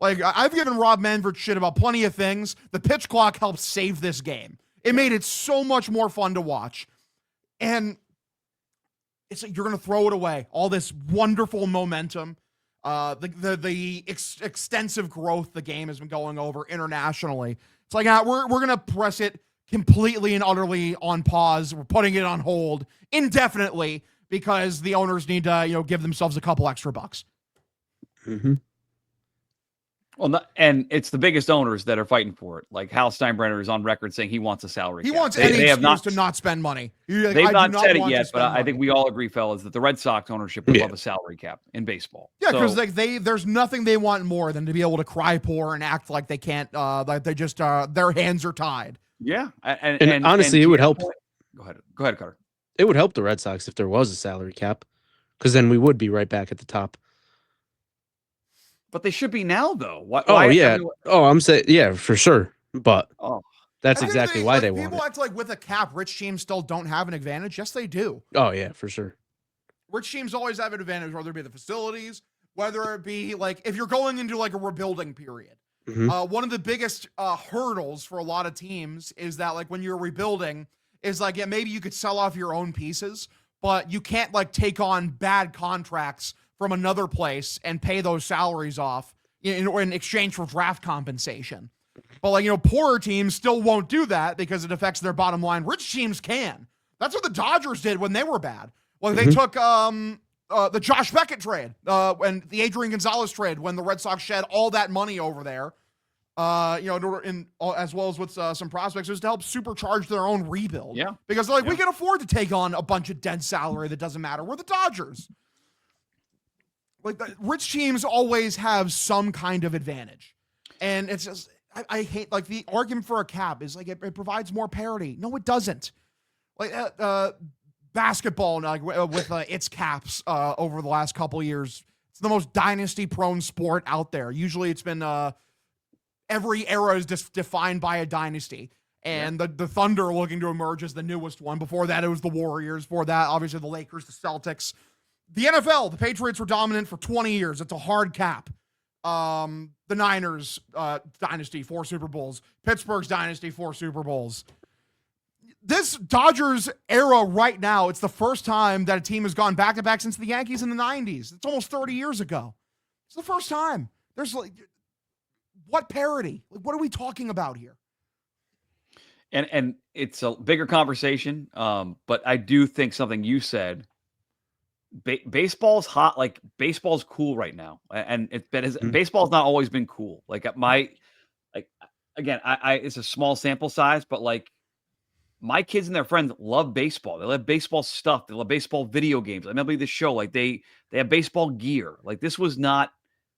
Like, I've given Rob Manfred shit about plenty of things. The pitch clock helped save this game. It made it so much more fun to watch. And it's like you're going to throw it away. All this wonderful momentum, the extensive growth the game has been going over internationally It's like, we're going to press it completely and utterly on pause. We're putting it on hold indefinitely because the owners need to, give themselves a couple extra bucks. Mm-hmm. Well, and it's the biggest owners that are fighting for it. Like Hal Steinbrenner is on record saying he wants a salary cap. He wants any excuse to not spend money. They've not said it yet, but I think we all agree, fellas, that the Red Sox ownership would love a salary cap in baseball. Yeah, because there's nothing they want more than to be able to cry poor and act like they can't, like they just their hands are tied. Yeah, and honestly, it would help. Go ahead, Cutter. It would help the Red Sox if there was a salary cap, because then we would be right back at the top. But they should be now, though. I'm saying, yeah, for sure. But that's exactly why they want it. People act like with a cap, rich teams still don't have an advantage. Yes, they do. Oh, yeah, for sure. Rich teams always have an advantage, whether it be the facilities, whether it be like if you're going into like a rebuilding period. Mm-hmm. One of the biggest hurdles for a lot of teams is that like when you're rebuilding is like, yeah, maybe you could sell off your own pieces, but you can't like take on bad contracts from another place and pay those salaries off in exchange for draft compensation. But like, poorer teams still won't do that because it affects their bottom line. Rich teams can. That's what the Dodgers did when they were bad. Well, they took the Josh Beckett trade and the Adrian Gonzalez trade when the Red Sox shed all that money over there, as well as with some prospects, was to help supercharge their own rebuild. Yeah. Because they're like, we can afford to take on a bunch of dead salary that doesn't matter. We're the Dodgers. Like, the rich teams always have some kind of advantage. And it's just, I hate, like, the argument for a cap is, like, it provides more parity. No, it doesn't. Like, basketball, like, with its caps over the last couple of years, it's the most dynasty-prone sport out there. Usually it's been, every era is just defined by a dynasty. And the Thunder looking to emerge as the newest one. Before that, it was the Warriors. Before that, obviously, the Lakers, the Celtics. The NFL, the Patriots were dominant for 20 years. It's a hard cap. The Niners dynasty, 4 Super Bowls. Pittsburgh's dynasty, 4 Super Bowls. This Dodgers era right now, it's the first time that a team has gone back-to-back since the Yankees in the 90s. It's almost 30 years ago. It's the first time. There's like, what parity? Like, what are we talking about here? And it's a bigger conversation, but I do think something you said, baseball's hot. Like, baseball's cool right now, and baseball's not always been cool. Like, again, it's a small sample size, but like, my kids and their friends love baseball. They love baseball stuff. They love baseball video games. I remember the show, like they have baseball gear. Like, this was not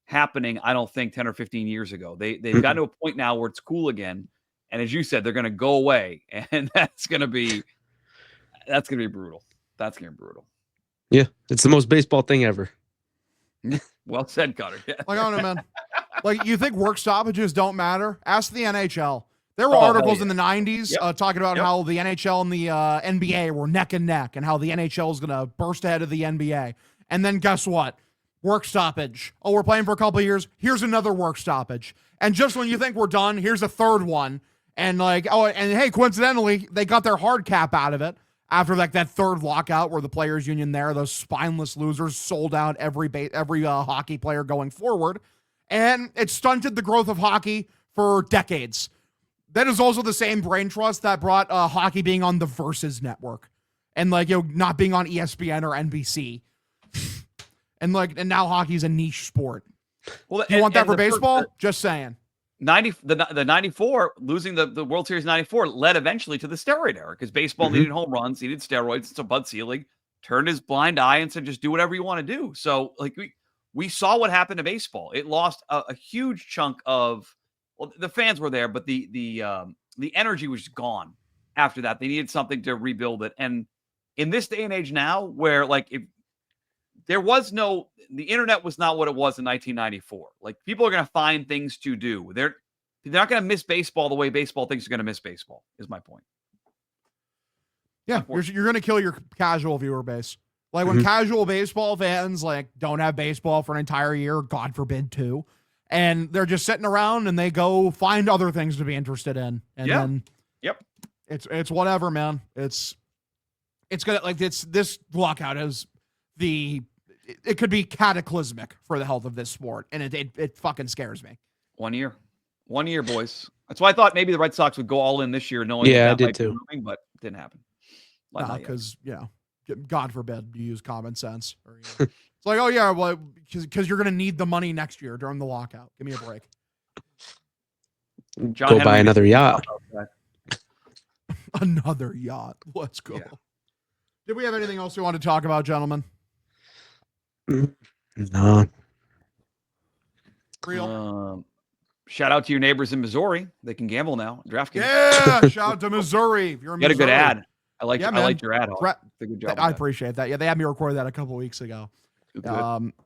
happening, I don't think, 10 or 15 years ago. They've gotten to a point now where it's cool again. And as you said, they're going to go away, and that's going to be brutal. That's going to be brutal. Yeah, it's the most baseball thing ever. Well said, Cutter. Yeah. Like, I don't know, man. Like, you think work stoppages don't matter? Ask the NHL. There were articles in the 90s talking about how the NHL and the NBA were neck and neck, and how the NHL is going to burst ahead of the NBA. And then guess what? Work stoppage. Oh, we're playing for a couple of years. Here's another work stoppage. And just when you think we're done, here's a third one. And like, hey, coincidentally, they got their hard cap out of it after like that third lockout where the players union those spineless losers sold out every hockey player going forward. And it stunted the growth of hockey for decades. That is also the same brain trust that brought hockey being on the Versus network and like, not being on ESPN or NBC. And now hockey's a niche sport. Well, you want that for baseball? Just saying. The 94, losing the World Series 94 led eventually to the steroid era because baseball needed home runs, needed steroids. So Bud Selig turned his blind eye and said, just do whatever you want to do. So like we saw what happened to baseball. It lost a huge chunk of, well, the fans were there, but the energy was gone after that. They needed something to rebuild it. And in this day and age now, where like if there was the internet was not what it was in 1994. Like, people are going to find things to do. They're not going to miss baseball the way baseball thinks they're going to miss baseball, is my point. Yeah, you're going to kill your casual viewer base. Like, when casual baseball fans like don't have baseball for an entire year, God forbid 2, and they're just sitting around and they go find other things to be interested in. And then it's whatever, man. It's gonna, like, this lockout is it could be cataclysmic for the health of this sport, and it fucking scares me. 1 year, boys. That's why I thought maybe the Red Sox would go all in this year, knowing Yeah, I that did might be too. moving, but didn't happen. Not yet. Because God forbid you use common sense. Or, it's like, oh yeah, well, because you're gonna need the money next year during the lockout. Give me a break. John Go buy Henry another did yacht. Another yacht. Let's go. Yeah. Did we have anything else we want to talk about, gentlemen? No. Real. Shout out to your neighbors in Missouri. They can gamble now. DraftKings. Yeah. Shout out to Missouri. If you're in You had a good Missouri. ad. I liked your ad. Hog. Did a good job. I appreciate that. Yeah, they had me record that a couple weeks ago. Good.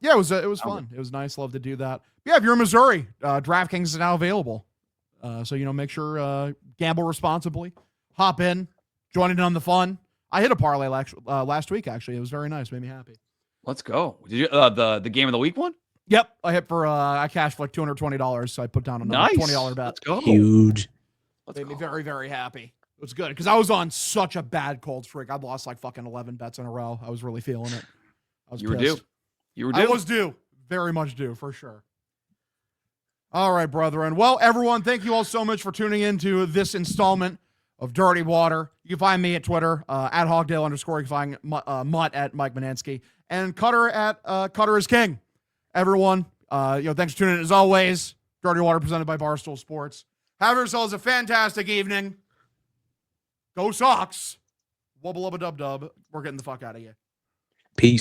Yeah, it was fun. It was nice. Love to do that. Yeah, if you're in Missouri, DraftKings is now available. So make sure gamble responsibly. Hop in, join in on the fun. I hit a parlay last week. Actually, it was very nice. Made me happy. Let's go. Did you the game of the week one? Yep, I hit for I cashed for like $220, so I put down another $20 bet. Let's go. Huge. Made me very, very happy. It was good because I was on such a bad cold streak. I'd lost like fucking 11 bets in a row. I was really feeling it. I was You were pissed. due. You were due. I was due. Very much due, for sure. All right, brethren. Well, everyone, thank you all so much for tuning in to this installment of Dirty Water. You can find me at Twitter, at Hogdale _ You can find Mutt at Mike Manansky, and Cutter at Kutterisking. Everyone, thanks for tuning in as always. Dirty Water presented by Barstool Sports. Have yourselves a fantastic evening. Go Sox. Wubba lubba dub dub. We're getting the fuck out of here. Peace.